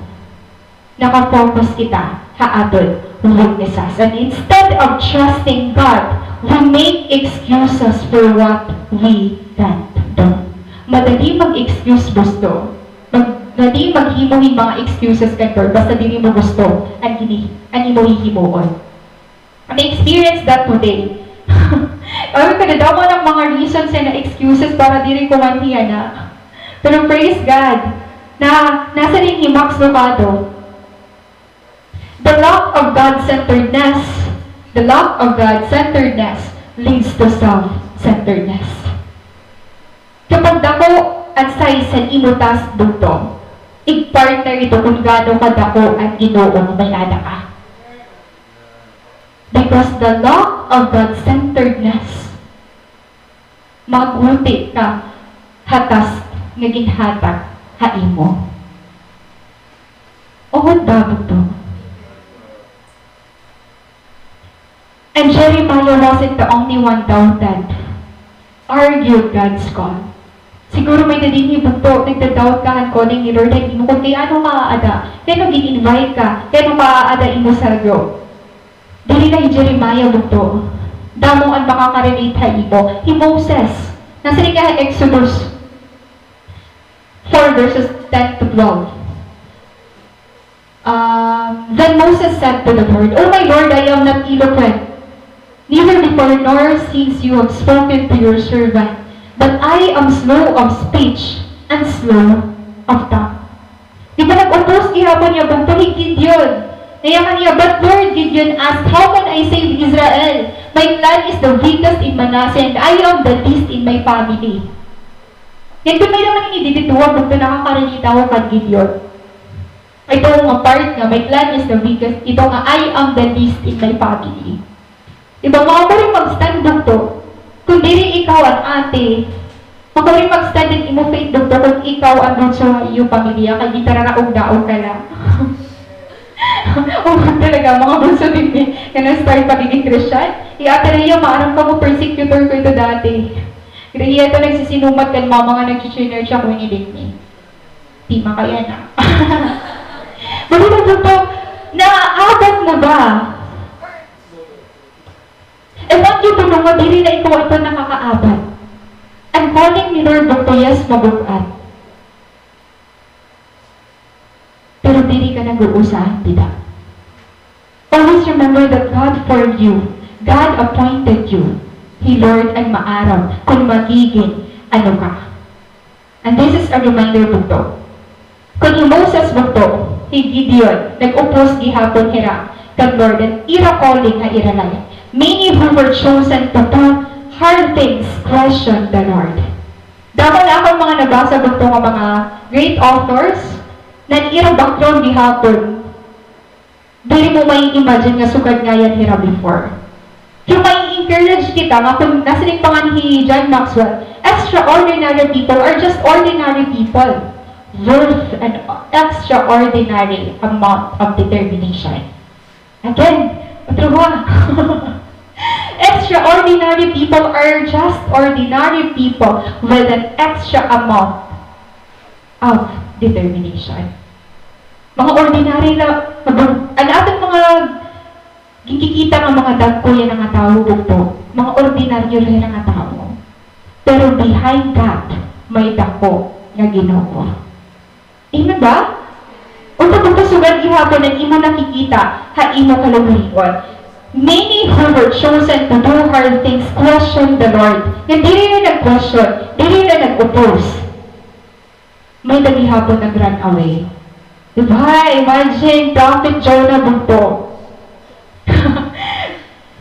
nakafocus kita haaton weaknesses. And instead of trusting God, we make excuses for what we can't do. Madali mag-excuse gusto. Madali maghimuhin mga excuses ka Lord, basta di mo gusto, ang imo hihimuon. I experienced that today. Ay, kadadawa ng mga reasons and excuses para di rin kumanhiya na. Pero praise God, na nasa rin ni Max Lucado, the lack of God-centeredness leads to self-centeredness. Kapag dako at size ang imutas dito, i-partner ito kung gano'ng kadako at ginoong may ada ka. Because the lack of God-centeredness, magulti ka hatas nga ginhatag haimo. Ohod dabog to. And Jeremiah wasn't the only one doubted. Argued God's call. Siguro may nadinibog to, nagda-doubt ka ko ni Lord, ay mo kung kaya ano maaada, kaya gin-invite ka, kaya maaada imo sa group. Dili na Jeremiah bugto. Damo ang makaka-relate ha ibo. Moses. Nasa rin ka Exodus 4 verses 10 to 12. Then Moses said to the Lord, "O my Lord, I am not eloquent, neither before nor since you have spoken to your servant, but I am slow of speech and slow of tongue." Di ba nag-utos ihapon niya bugto ni Gideon? Nayakan niya, but Lord, Gideon asked, "How can I save Israel? My clan is the weakest in Manasseh, and I am the least in my family." Yan kung may naman inididituwa, kung nakakaranita ko kag Gideon. Ito nga part nga, my clan is the weakest. Ito nga, I am the least in my family. Diba, mga rin mag-stand dito. Kung diri ikaw ang ate, mga rin mag-stand din imo faith dito kung ikaw ang sa iyong pamilya, kaya di taranaog-daog ka lang. Talaga, mga bunso din eh. Kaya start pagiging Christian. Ate na maarang ka mo, persecutor ko ito dati. Kaya ito nagsisinumat kan mga nag-chiner siya kung inig ni. Di makaya na. Bali na ito, naaabot mo ba? I want you to know, dili na ikaw ito nakakaabat. I'm calling ni Lord Dr. Yes, mabukat. pero dili ka nag-uusahan, tidak. Always remember that God formed you. God appointed you. He, Lord, ay maaram kung magiging ano ka. And this is a reminder bugto. Kung si Moses bugto, si Gideon, nag-upos gihapon hira, kag Lord, and ira calling nga ira lang. Many who were chosen to do hard things question the Lord. Dapat ako mga nabasa bugto nga mga great authors, na ira background gihapon, dili mo may imagine nga sugad nga yan hira before. Yung may encourage kita nga kung nasa rin pangan ni John Maxwell, extraordinary people are just ordinary people worth an extraordinary amount of determination. Again, matruha. Extraordinary people are just ordinary people with an extra amount of determination. Mga ordinary na, ang ating mga kikikita ng mga dagko yan ang tao bugto, mga ordinaryo rin ang tao. Pero behind that, may dako nga Ginoo. Amen ba? Unta pagkasugan ihapon ang imo nakikita, ha imo kalugringon. Many who were chosen to do hard things question the Lord. Nga dili na nag-question, dili na nag-oppose. May nagihapon nag-run away. Diba? Imagine, Prophet Jonah bugto.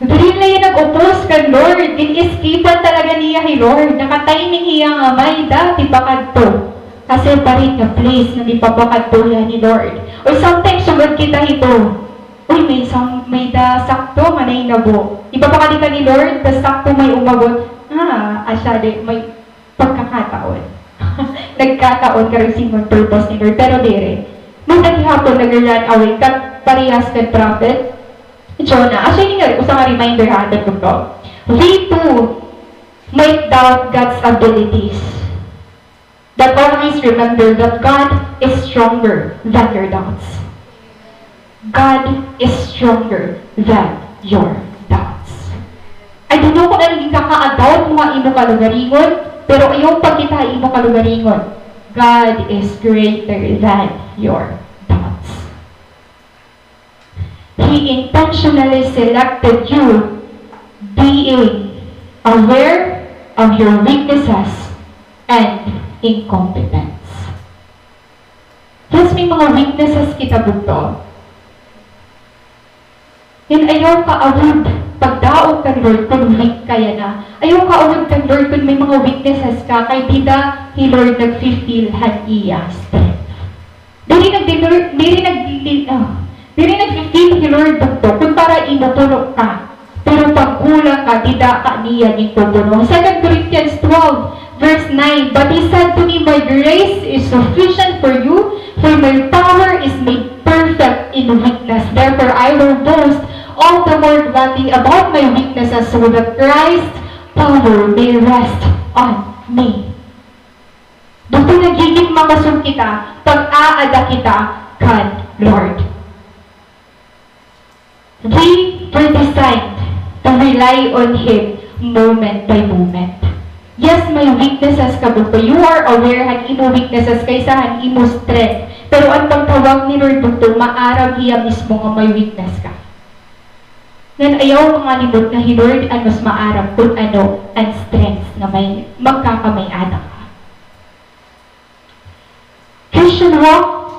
Dili na yung nag-oppose ka, Lord. In-escapean talaga niya hi Lord. Nakatiming hiya nga may dati bakad to. Kasi parit nga place na di papakad to yan ni Lord. Or sometimes sugad kita ito. Uy, may da sakto, manay nabo. Ipapakali ka ni Lord, da sakto may umagot. Asyade, may pagkakataon. Nagkataon ka rin sinong purpose ni Lord. Pero dire, nung naghihapon, nag-run away, parehas ka prophet, Jonah, actually nga, usang nga reminder handa ko to. We too might doubt God's abilities. But always remember that God is stronger than your doubts. God is stronger than your doubts. I don't know kung ano yung kaka-doubt mo nga imo kalugaringon, pero ayaw pagkita imo kalugaringon. God is greater than your doubts. He intentionally selected you being aware of your weaknesses and incompetence. Yes, may mga weaknesses kita bugto. Yan ayaw ka-award pagdaog kang Lord kung weak kaya na. Ayaw ka-award kang Lord kung may mga weaknesses ka kay bida hi Lord nag-feel han iya strength. Dili nag-feel hi Lord bugto kung para inutunog ka. Pero pag kulang ka, dida ka niya ni pupuno. 2 Corinthians 12 verse 9, But he said to me, My grace is sufficient for you, for my power is made perfect in weakness. Therefore, I will boast all the more gladly about my weaknesses, so that Christ's power may rest on me. Dito nagiging makasog kita, pag-aada kita kan Lord. We were designed to rely on Him moment by moment. Yes, may weaknesses ka bugto. You are aware han imo weaknesses kaysa han imo strength. Pero ang pagtawag ni Lord bugto, maarag hiya mismo nga may weakness ka. Nan ayaw mga limot na hi Lord ang mas maarag kung ano ang strength na may magkakamay-anak ka. Christian walk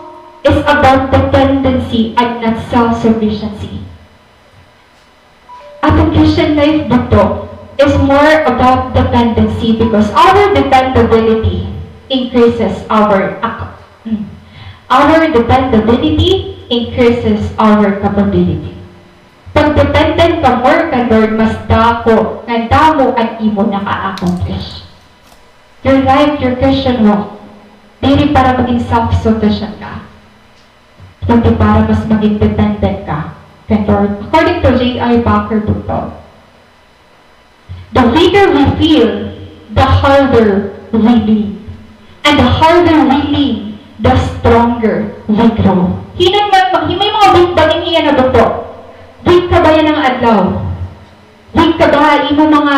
is about dependency and not self-sufficiency. At ang Christian life bugto is more about dependency because our dependability increases our dependability increases our capability. Pag dependent ka more ka Lord, mas dako nga damo ang imo naka-accomplish. Your life, your Christian walk, dili para maging self-sufficient ka, kundi para mas maging dependent ka kay Lord. According to J.I. Packer bugto, the weaker we feel, the harder we lean. And the harder we lean, the stronger we grow. May mga weak ba din hiya na bugto? Weak ka ba yan ang adlaw? Weak ka ba imo mga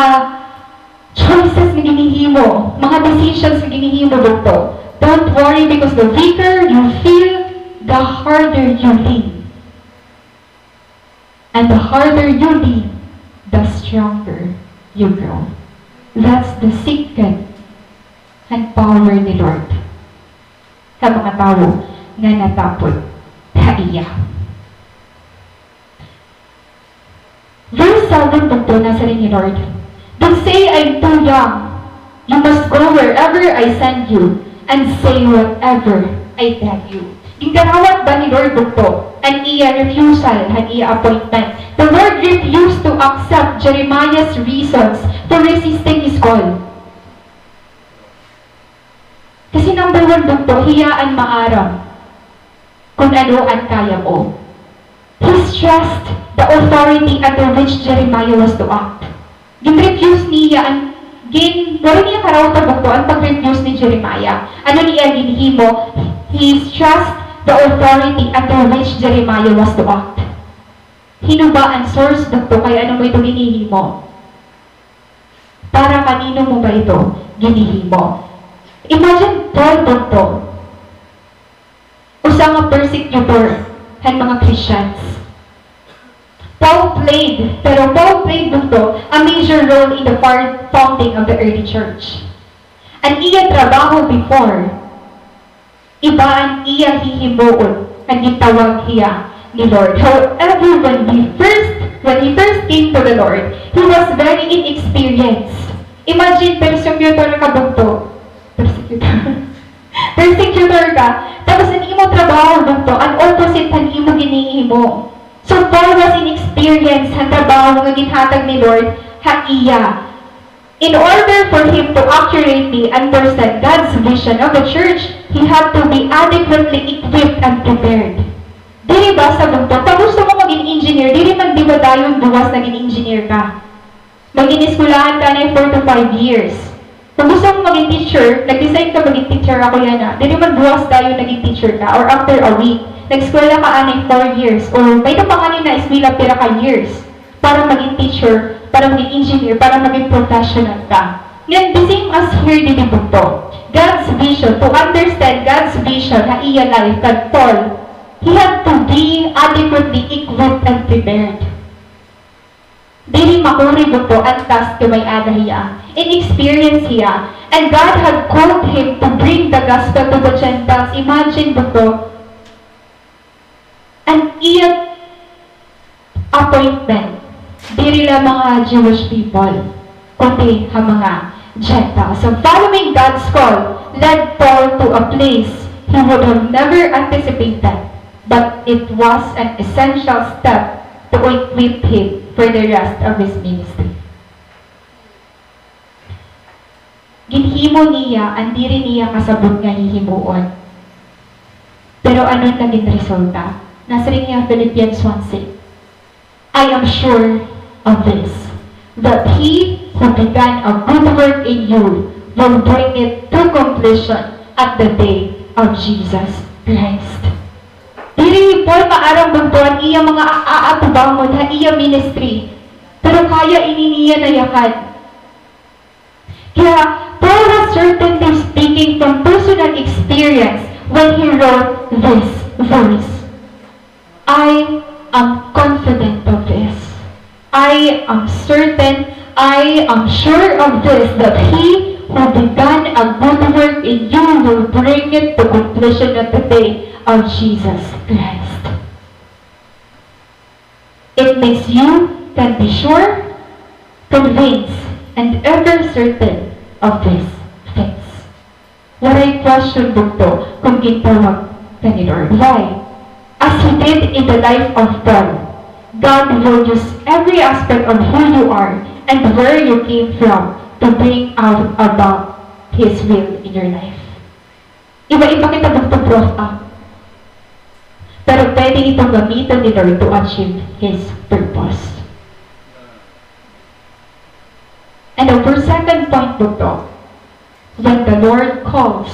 choices na ginihimo, mga decisions na ginihimo bugto? Don't worry because the weaker you feel, the harder you lean. And the harder you lean, the stronger you grow. That's the secret and power ni Lord sa mga tao nga natapod sa iya. Verse 7 po nasa rin ni Lord. Don't say I'm too young. You must go wherever I send you and say whatever I tell you. Gikarawat ba ni Lord po ang iya refusal, ang iya appointment? The Lord refused to accept Jeremiah's reasons for resisting his call. Kasi number 1 po, hiyaan maaram kung ano ang kaya mo. He stressed the authority under which Jeremiah was to act. Gin-refuse niya ang wala niya karawatan po ang pag-refuse ni Jeremiah. Ano niya ginhimo? He stressed the authority under which Jeremiah was to act. Hinuba ang source po kaya ano mo ito ginihimo? Para kanino mo ba ito ginihimo? Imagine Paul po, usang nga persecutor ng mga Christians. Paul played po a major role in the founding of the early church. Ang iya trabaho before, iba ang iya hihimuon, ang gitawag hiya ni Lord. However, when he first came to the Lord, he was very inexperienced. Imagine, persecutor ka bugto. Persecutor ka, tapos ang imo trabaho bugto, ang opposite ang imo ginihimo. So Paul was inexperienced ang trabaho nga ginhatag ni Lord ha iya. In order for him to accurately understand God's vision of the church, he had to be adequately equipped and prepared. Dili ba sa bugto, pag gusto mo maging engineer, dili man di ba dayon buwas naging engineer ka? Mag-iniskulahan ka na 4 to 5 years. Kung gusto mo maging teacher, nag-decide ka maging teacher ako yan na, dili man buwas dayon naging teacher ka, or after a week, nag-eskwela ka anay 4 years, or may kapanganin na eskwela pira ka years, para maging teacher, para maging engineer, para maging professional ka. Then, the same as here dito po, God's vision, to understand God's vision na iya life, kag Paul, he had to be adequately equipped and prepared. Dili makuri po ang task may ada hiya, inexperience hiya, and God had called him to bring the gospel to the Gentiles. Imagine po, an iya appointment, dili lang mga Jewish people, kundi ang mga Gentiles. So following God's call led Paul to a place he would have never anticipated, but it was an essential step to equip him for the rest of his ministry. Ginhimo niya, ang diri niya kasabot nga hihimuon. Pero ano naging resulta? Nasa rin niya Philippians 1:6. I am sure of this, that he who began a good work in you will bring it to completion at the day of Jesus Christ. Diri Paul maarang bugtuan iya mga aatubangon ha iya ministry, pero kaya ininiya na yakan. Kaya Paul was certainly speaking from personal experience when he wrote this verse. I am confident of this. I am certain, I am sure of this, that he who began a good work in you will bring it to completion at the day of Jesus Christ. It means you can be sure, convinced, and ever certain of these things. What I question bugto kung gintawag ka ni Lord. Why? As He did in the life of Paul, God will use every aspect of who you are and where you came from to bring out about His will in your life. Iba-iba kita bugto up. Pero pwede itong gamitin ni Lord to achieve His purpose. And our second point bugto, when the Lord calls,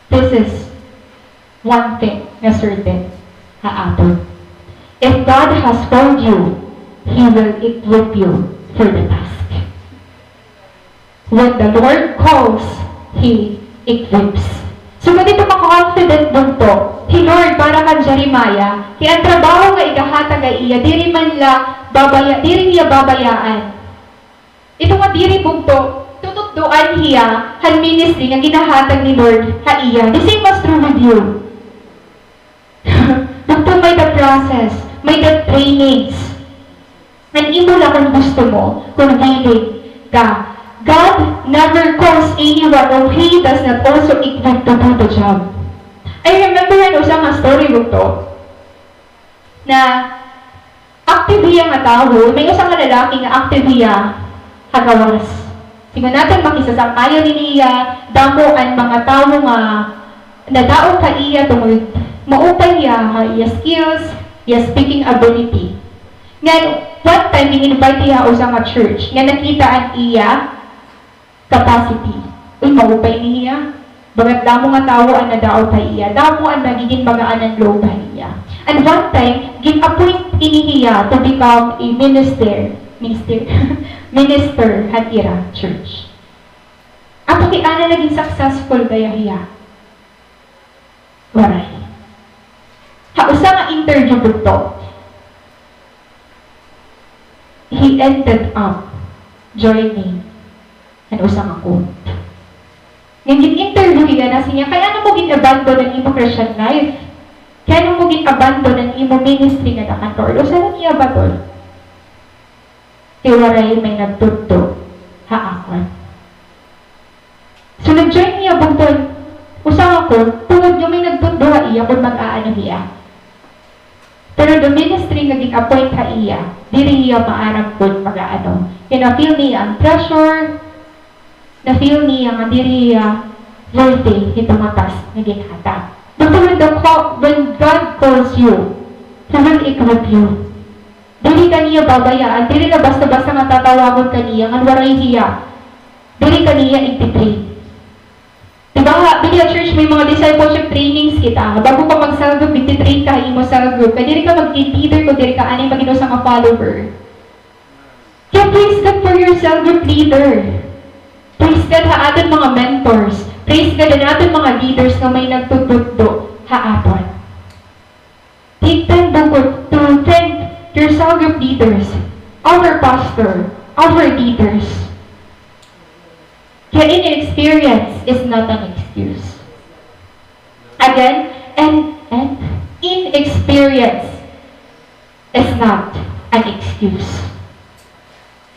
this is one thing na certain haapon. If God has called you, He will equip you for the task. When the Lord calls, He equips. So, ganito confident bunto, Lord, para kan Jeremiah, kaya ang trabaho nga igahatag nga iya, diri man la diri niya babayaan. Ito nga diri bunto, tututduan hiya, han ministry nga ginahatag ni Lord, ha iya. The same was true with you. Bunto may the process, may the trainings. And imo lang kung gusto mo, kung willing ka. God never calls anyone whom He does not also equip to do the job. I remember usang nga story to na active hiya nga tao, may usang nga lalaki nga active hiya hagawas. Tingnan natin makisasamayo ni niya, damo ang mga tao nga nadaog ka iya tungod maupay iya iya skills, iya speaking ability. Nga one time in-invite iya usang nga church, nga nakita ang iya capacity. Uy, maupay niya. Bagat damo nga tao ang nadao kay iya. Damo ang nagiging magaan ang loob niya. And one time, gin-appoint inihiya to become a minister at ira church. At ana naging successful kaya hiya. Waray. Usa nga interview to. He ended up joining and usang ako. Ngayon, gin-interview hiya na siya, kaya ano mo gin-abandon ang imo Christian life? Kaya ano mo gin-abandon ang imo ministry nga nakantor? O saan niya ba doon? Iwaray may nagtutto, haakon. So, nag-join niya bukod, usang ako, tungod yung may nagtutto ha iya kung mag-aano hiya. Pero the ministry nga gin-appoint ha iya, diri hiya maarang kung mag-aano. Kaya feel niya ang pressure, na-feel niya nga diri worthy itong matas na ginhatag. But when God calls you, He will equip you. Dili ka niya babayaan, dili na basta-basta nga tatawagon ka niya, nga waray hiya. Dili ka niya ititrain. Diba nga, Bilia Church may mga discipleship trainings kita. Bago ka mag-cell group, ititrain ka, imo cell group. Kaya dili ka mag-leader kung dili ka anay magino sa mga follower. Kaya praise God for your cell group leader. Praise God ha aton mga mentors. Praise God na aton mga leaders na may nagtututdo ha aton. Take time bukod to thank your cell group leaders, our pastor, our leaders. Kaya inexperience is not an excuse. Again, and inexperience is not an excuse.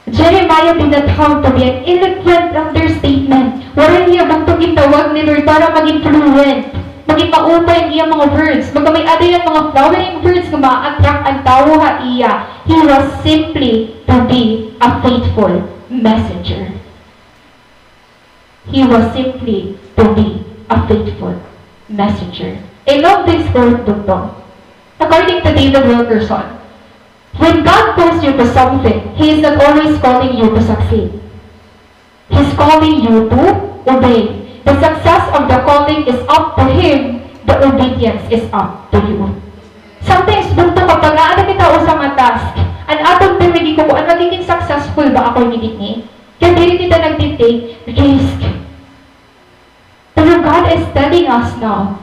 Jeremiah did not have to be an eloquent understatement. Wala niya bang itong itawag ni Lord para maging fluent, maging maupay ang iyang mga words, magkamay ada yung mga flowering words na ma-attract ang tao ha iya. He was simply to be a faithful messenger. He was simply to be a faithful messenger. I love this quote dito. According to David Wilkerson, when God calls you to something, He is not always calling you to succeed. He's calling you to obey. The success of the calling is up to Him. The obedience is up to you. Sometimes, bunto kapag aada kita usang nga task, ang atong pinili ko kung magiging successful ba ako ni kaya dili kita nag-take risk. Pero God is telling us now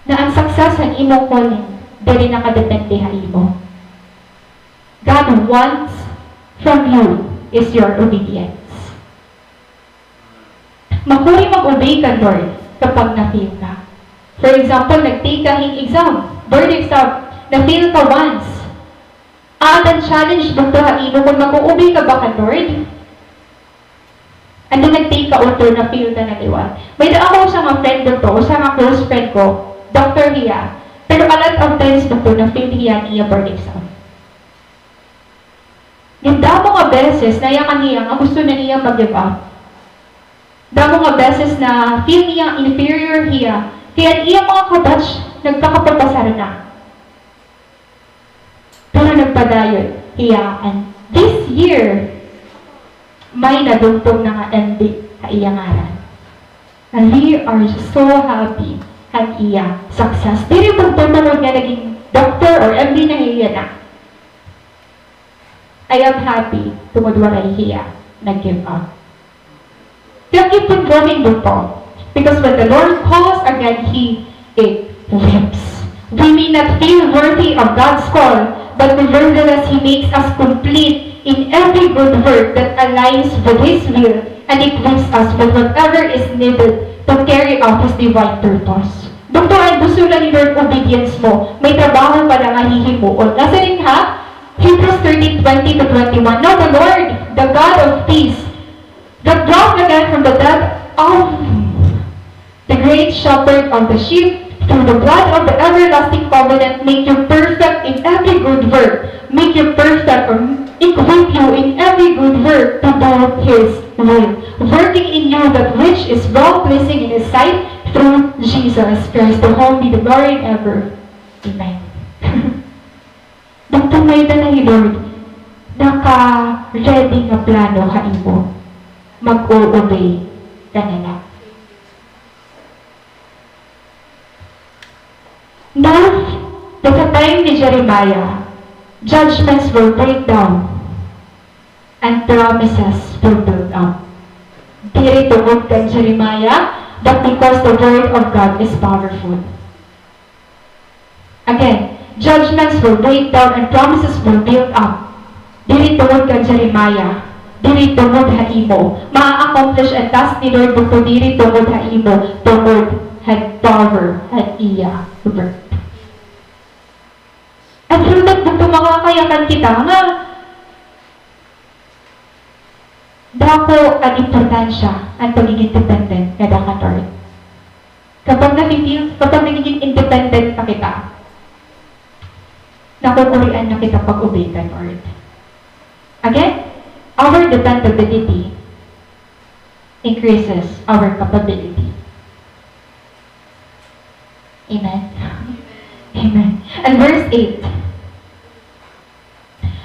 na ang success ng imong calling, dili nakadepende ha imo. God wants from you is your obedience. Makuri mag-obey ka, Lord, kapag na-fail ka. For example, nag-take ka ng exam, board exam, na-fail ka once. At ang challenge dito ha ino, kung mag-obey ka ba ka, Lord? And then nag-take ka auto, na-fail ka na liwan. May da ako sa mga friend dito, sa mga close friend ko, Dr. Hia. Pero a lot of times dito, na-fail niya niya board exam. Yung damo nga beses na yung niya nga gusto na niya mag-give up. Damo nga beses na feel niya inferior hiya. Kaya iya mga kabatch nagkakapapasara na. Pero nagpadayon hiya. And this year, may nadugtong na nga MD sa iyang aral. And we are so happy ang iya success. Dili pagtutunod nga naging doctor or MD na hiya na. I am happy tungod walay hiya nag-give up. Kaya keep on going dito. Because when the Lord calls again, He equips. We may not feel worthy of God's call, but nevertheless, He makes us complete in every good work that aligns with His will and equips us with whatever is needed to carry out His divine purpose. Doktoran, gusto lang ni Lord obedience mo. May trabaho pa lang hihimuon. Nasa rin ha? Hebrews 13:20 to 21. Now the Lord, the God of peace, that brought again from the dead of the great shepherd of the sheep, through the blood of the everlasting covenant, make you perfect in every good work. Make you perfect or equip you in every good work to do His will. Working in you that which is well-pleasing in His sight through Jesus Christ. To whom be the glory ever. Amen. Nagtumay na ni Lord, naka-ready nga plano ka imo. Mag-o-obey ka na lang. Now, at the time ni Jeremiah, judgments will break down and promises will build up. Diri tungod kay Jeremiah, but because the word of God is powerful. Again, judgments will break down and promises will build up. Diri tungod kay Jeremiah, diri tungod ha imo. Ma-accomplish ang task ni Lord bukod diri tungod ha imo, tungod had power at iya work. At through that, kung makakayakan kita nga, dako ang importansya ang pagiging dependent na dapat Lord. Kapag nagiging independent pa kita, nakukurian na kita pag-obey ka, Lord. Again, our dependability increases our capability. Amen. Amen. And verse 8.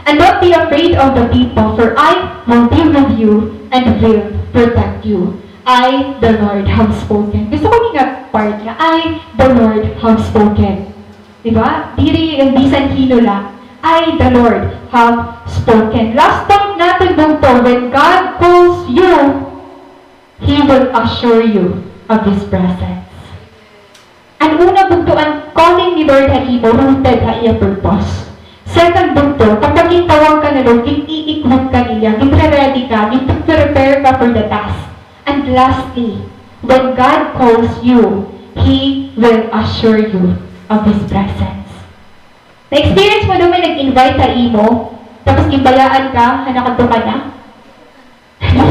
And don't be afraid of the people, for I will be with you and will protect you. I, the Lord, have spoken. Gusto ko nga part na, I, the Lord, have spoken. Diba? Diri yung bisan hino lang. I, the Lord, have spoken. Last time natin dito, when God calls you, He will assure you of His presence. Ang una bunto, ang calling ni Lord ha imo, rooted ha iya purpose. Second bunto, kapag itawag ka na Lord, i-equip ka niya, ready ka, prepare ka for the task. And lastly, when God calls you, He will assure you of His presence. Na-experience mo naman nag-invite sa imo, tapos ibayaan ka, hanakadto ka na?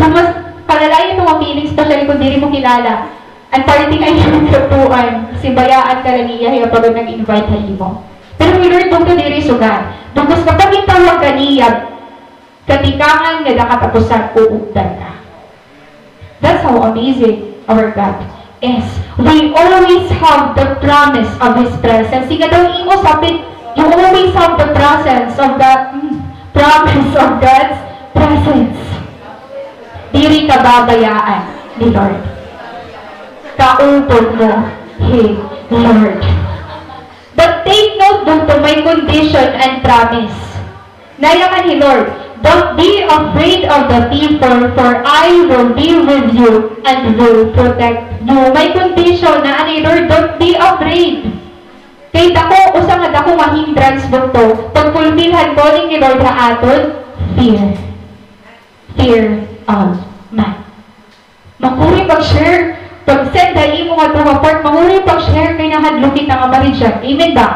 Mas palalayan ito ang feeling, especially kung diri mo kilala. Ang party ay yung katuan, kasi bayaan ka lang niya, kaya pag nag-invite sa imo. Pero may Lord, kung diri sugan, because kapag itawag ka niya, katikangan na nakatapusan, uugdan ka. That's how amazing our God is. We always have the promise of His presence. Sige daw imo sapit, you always have the presence of God, promise of God's presence. Diri ka babayaan ni Lord. Kaupod mo, Hey, Lord. But take note dun to my condition and promise. Nayaman ni Lord, don't be afraid of the people, for I will be with you and will protect you. May condition na ani Lord, don't be afraid. Kay dako, usa nga dako nga hindrance dito, pagpulbilhan calling ni Lord na aton, fear. Fear of man. Makuri pag-share, pag-send na imo nga ito report, makuri pag-share kay nahadlukit nga ma-reject. Amen ba?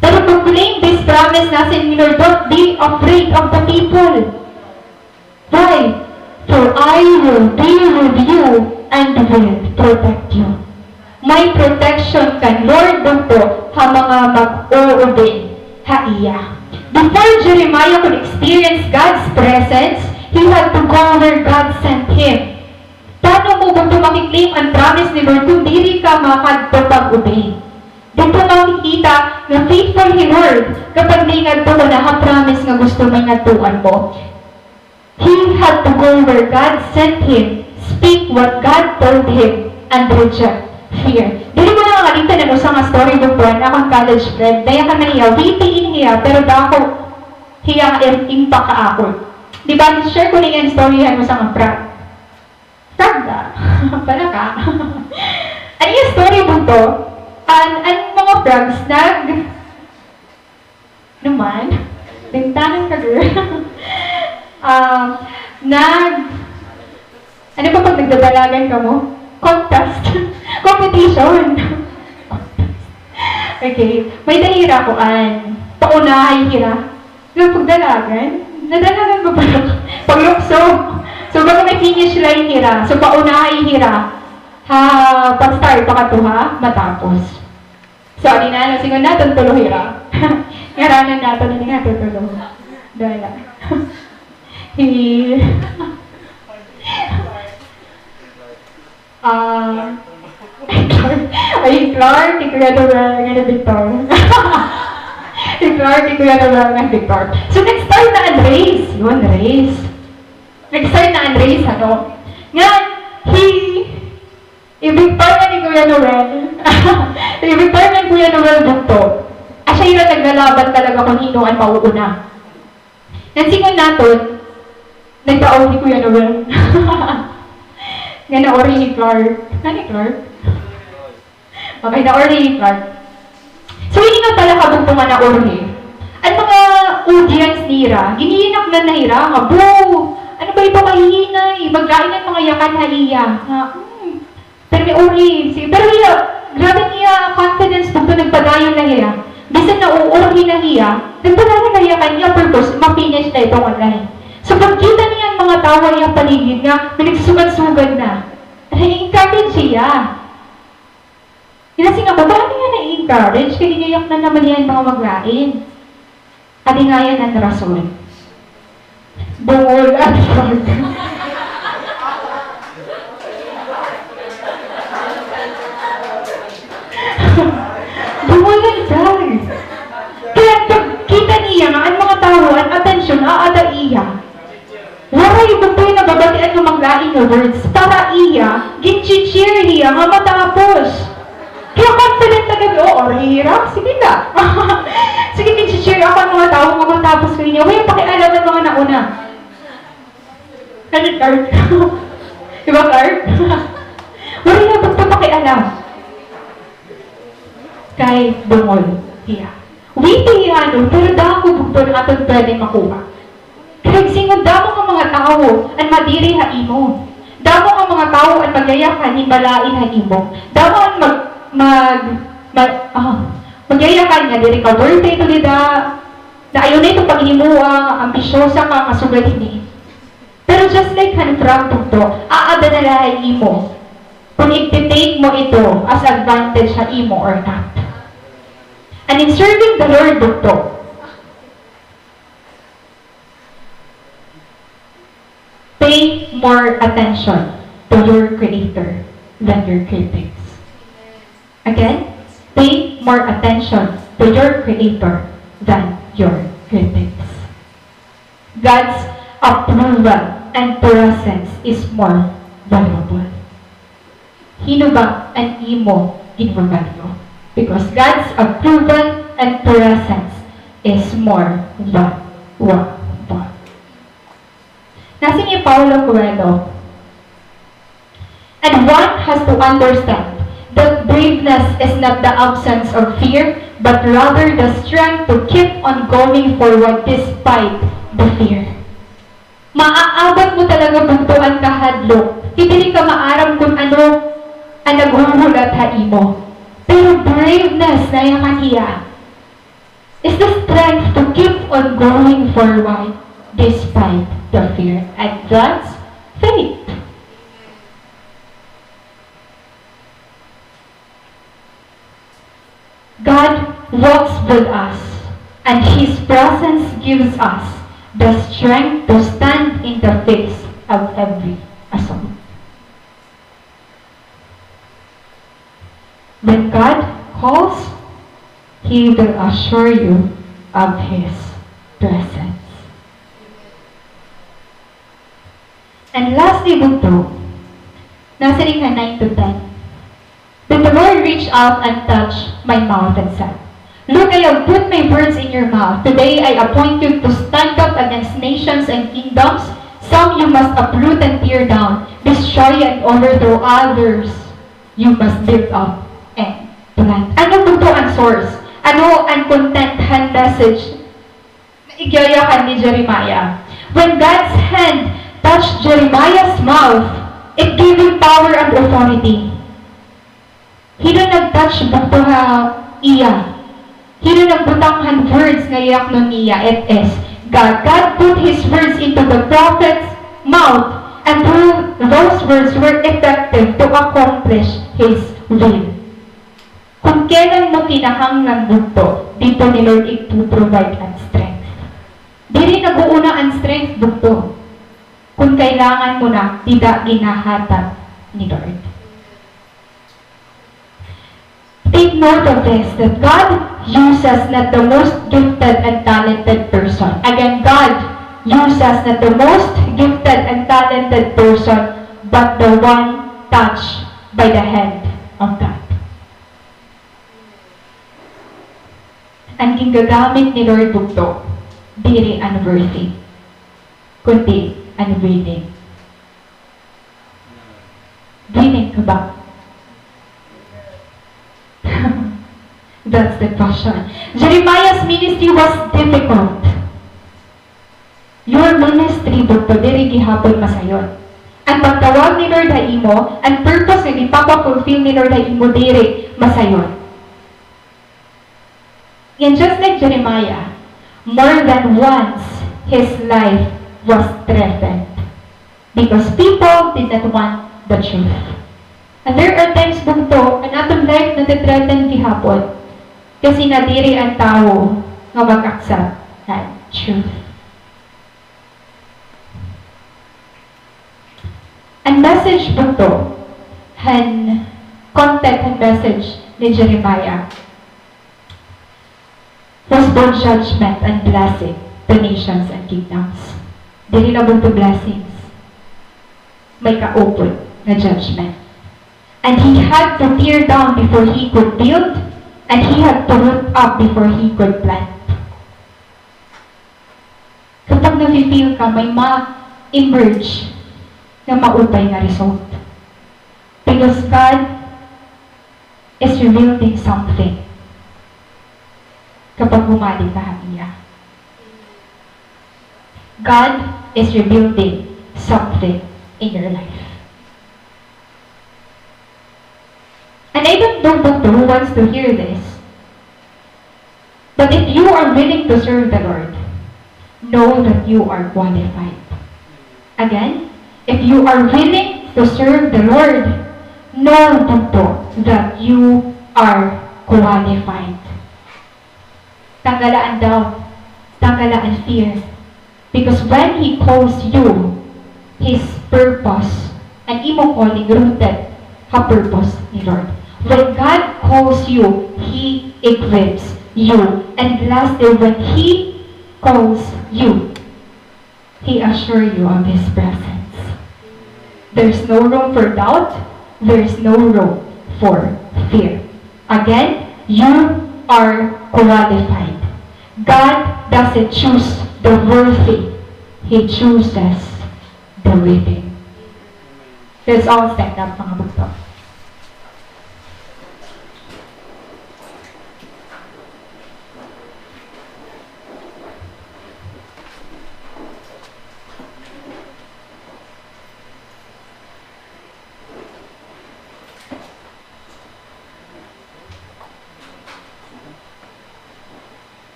Pero proclaim this promise natin ni Lord, don't be afraid of the people. Why? For I will be with you and will protect you. May protection kan Lord dito ha mga mag-o-obey ha iya. Before Jeremiah could experience God's presence, he had to go where God sent him. Paano mo ba ito makiklaim ang promise ni Lord kung diri ka makadto pag-obey? Dito makikita na faithful ni Lord kapag may ngadto ko na ha-promise nga gusto may ngadtuan mo. He had to go where God sent him, speak what God told him, and reject fear. Dili mo na kakalitan na usang story doon akong college friend, daya ka na niya, waiting niya, pero dako hiya impact ka ako. Diba, share ko na yung story yan usang ang prat. Pragda. Pala ka. Ano yung story mo to? Ang mga frogs naman, bintanan ka girl. Nag, ano ba pag nagdadalagan ka mo? Contest. Competition. Okay. May dahira ko pauna ay hira. Yung pagdalagan, nadalagan ko pala. Paglukso. So, bago may finish line hira. So, pauna ay hira. Pag-start, pakatuha, matapos. So, alin na, singon natin tulo hira. Ngaranan natin, nga tutulo. Dala. Ay, Clark, di Kuya Noel nga Victor. Si Clark, di Kuya Noel nga Victor. So, nag-start na ang race. Yun, race. Nag-start na ang race, ano? Nga, i-Victor na ni Kuya Noel. I-Victor na ni Kuya Noel dito. Siya yung naglalaban talaga kung hino ang mauuna. Nansingon natin, nagtaon ni Kuya Noel. Nga na-ori ni Clark. Ni Clark? Okay, na-ori ni Clark. So, hindi nga pala kabugtungan na ori. Ang mga audience nira, giniinak na nahira, nga, boo! Ano ba ito mahihina eh? Magkain ng mga yakan na iya. Pero may ori. Pero iya, grabe niya confidence dito nagpadayon na iya. Bisan na uuri na iya, nagpadayon na iya kanya purpose, ma-finish na itong online. So, pagkita niya ang mga tawa niya paligid nga, may nagsusugad-sugad na. Na-encourage siya. Kasi nga, paano niya na-encourage? Kaya niyak na naman yan mga maglain. At nga yan ang rason. Bungol at frog. Bungol at frog. Kaya pagkita niya nga, ang mga tao, ang atensyon, aada iya. Waray, buktoy na babatian ng maglain na words para iya, ginchi-cheer niya nga matapos. Kaya confident na gabi, orira, sige na. Sige, ginchi-cheer ako ang mga tao nga matapos ko niya. Huwag pakialam ng mga nauna. Ano, Clark? Diba, Clark? Waray na pagpapakialam. Kay bungol, iya. Witi iya, no, pero dako bukto na atong pwede makuha. Kaya singod damo ang mga tao ang madiri ha imo. Damo ang mga tao ang magayakan ni balain ha imo. Damo ang magayakan niya diri ka worth ito nila. Na ayaw na ito pag-himuwa, ambisyosa ka, kasugad ini. Pero just like hanfrag to, aada na lahat imo. Kung i-take mo ito as advantage sa imo or not. And in serving the Lord to, pay more attention to your Creator than your critics. Again, pay more attention to your Creator than your critics. God's approval and presence is more valuable. Hino ba ang imo ginvavalue? Because God's approval and presence is more valuable. Nasa ni Paulo Coelho. And one has to understand that braveness is not the absence of fear, but rather the strength to keep on going forward despite the fear. Maaabot mo talaga buntuan kahadlok. Hindi ka maaram kung ano ang naghuhulat ha imo. Pero braveness na yung kaniya is the strength to keep on going forward despite the fear. And that's faith. God walks with us, and His presence gives us the strength to stand in the face of every assault. When God calls, He will assure you of His presence. And lastly, bunto, nasa ring 9 to 10. Then the Lord reached out and touched my mouth and said, Look, I have put my words in your mouth. Today I appoint you to stand up against nations and kingdoms, Some you must uproot and tear down, destroy and overthrow. Others you must build up and plant. Ano po ang source? Ano ang content message na igayakan ni Jeremiah? When God's hand touched Jeremiah's mouth, it gave him power and authority. Hino nag-touch bukto ha iya. Hino nagbutang words nga iyak nun niya. It is God. God put His words into the prophet's mouth, and through those words were effective to accomplish His will. Kung kailan mo kinahanglan bukto, dito ni Lord ipuprovide ang strength. Diri nag-uuna ang strength bukto. Kung kailangan mo na, tidak ginahatag ni Lord. Take note of this, that God uses not the most gifted and talented person. Again, God uses not the most gifted and talented person, but the one touched by the hand of God. Ang ginagamit ni Lord bugto, diri unworthy, kundi unwilling. Willing ka ba? That's the question. Jeremiah's ministry was difficult. Your ministry bugto, diri gihapon masayon. Ang pagtawag ni Lord ha imo, ang purpose nga ipapafulfill ni Lord ha imo diri masayon. And just like Jeremiah, more than once his life was threatened because people did not want the truth. And there are times bugto, ang atong life na threatened gihapon kasi nadiri ang tao nga mag-accept ng truth. Ang message bugto, ang content and message ni Jeremiah was both judgment and blessing to nations and kingdoms. Dili na bugto blessings. May kaupod na judgment. And he had to tear down before he could build, and he had to root up before he could plant. Kapag nafe-feel ka, may ma-emerge na maupay na result. Because God is revealing something kapag bumalik ka niya. God is rebuilding something in your life. And I don't know who wants to hear this. But if you are willing to serve the Lord, know that you are qualified. Again, if you are willing to serve the Lord, know that you are qualified. Tanggalaan doubt, tanggalaan fear. Because when He calls you, His purpose, and imo calling rooted ha purpose ni Lord. When God calls you, He equips you. And lastly, when He calls you, He assures you of His presence. There's no room for doubt. There's no room for fear. Again, you are qualified. God doesn't choose the worthy. He chooses the willing. Let's all stand up, mga bugto.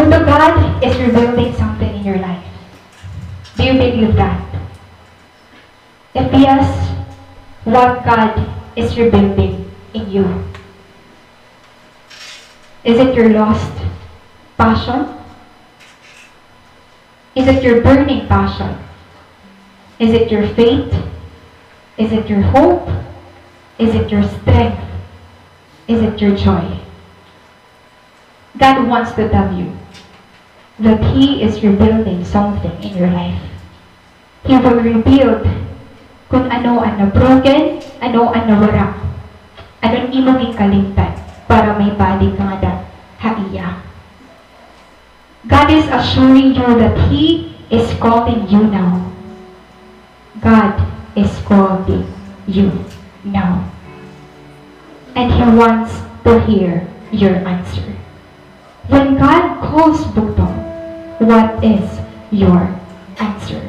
But God is rebuilding something in your life. Do you believe that? If yes, what God is rebuilding in you? Is it your lost passion? Is it your burning passion? Is it your faith? Is it your hope? Is it your strength? Is it your joy? God wants to tell you that He is rebuilding something in your life. He will rebuild kung ano ang na-broken, ano ang nawara, anong imong ikalimtan, para may balik ka nga haiya. God is assuring you that He is calling you now. God is calling you now. And He wants to hear your answer. When God calls Bugtong, what is your answer?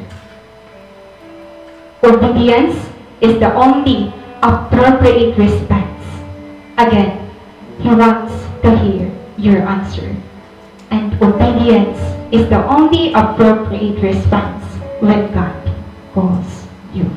Obedience is the only appropriate response. Again, He wants to hear your answer. And obedience is the only appropriate response when God calls you.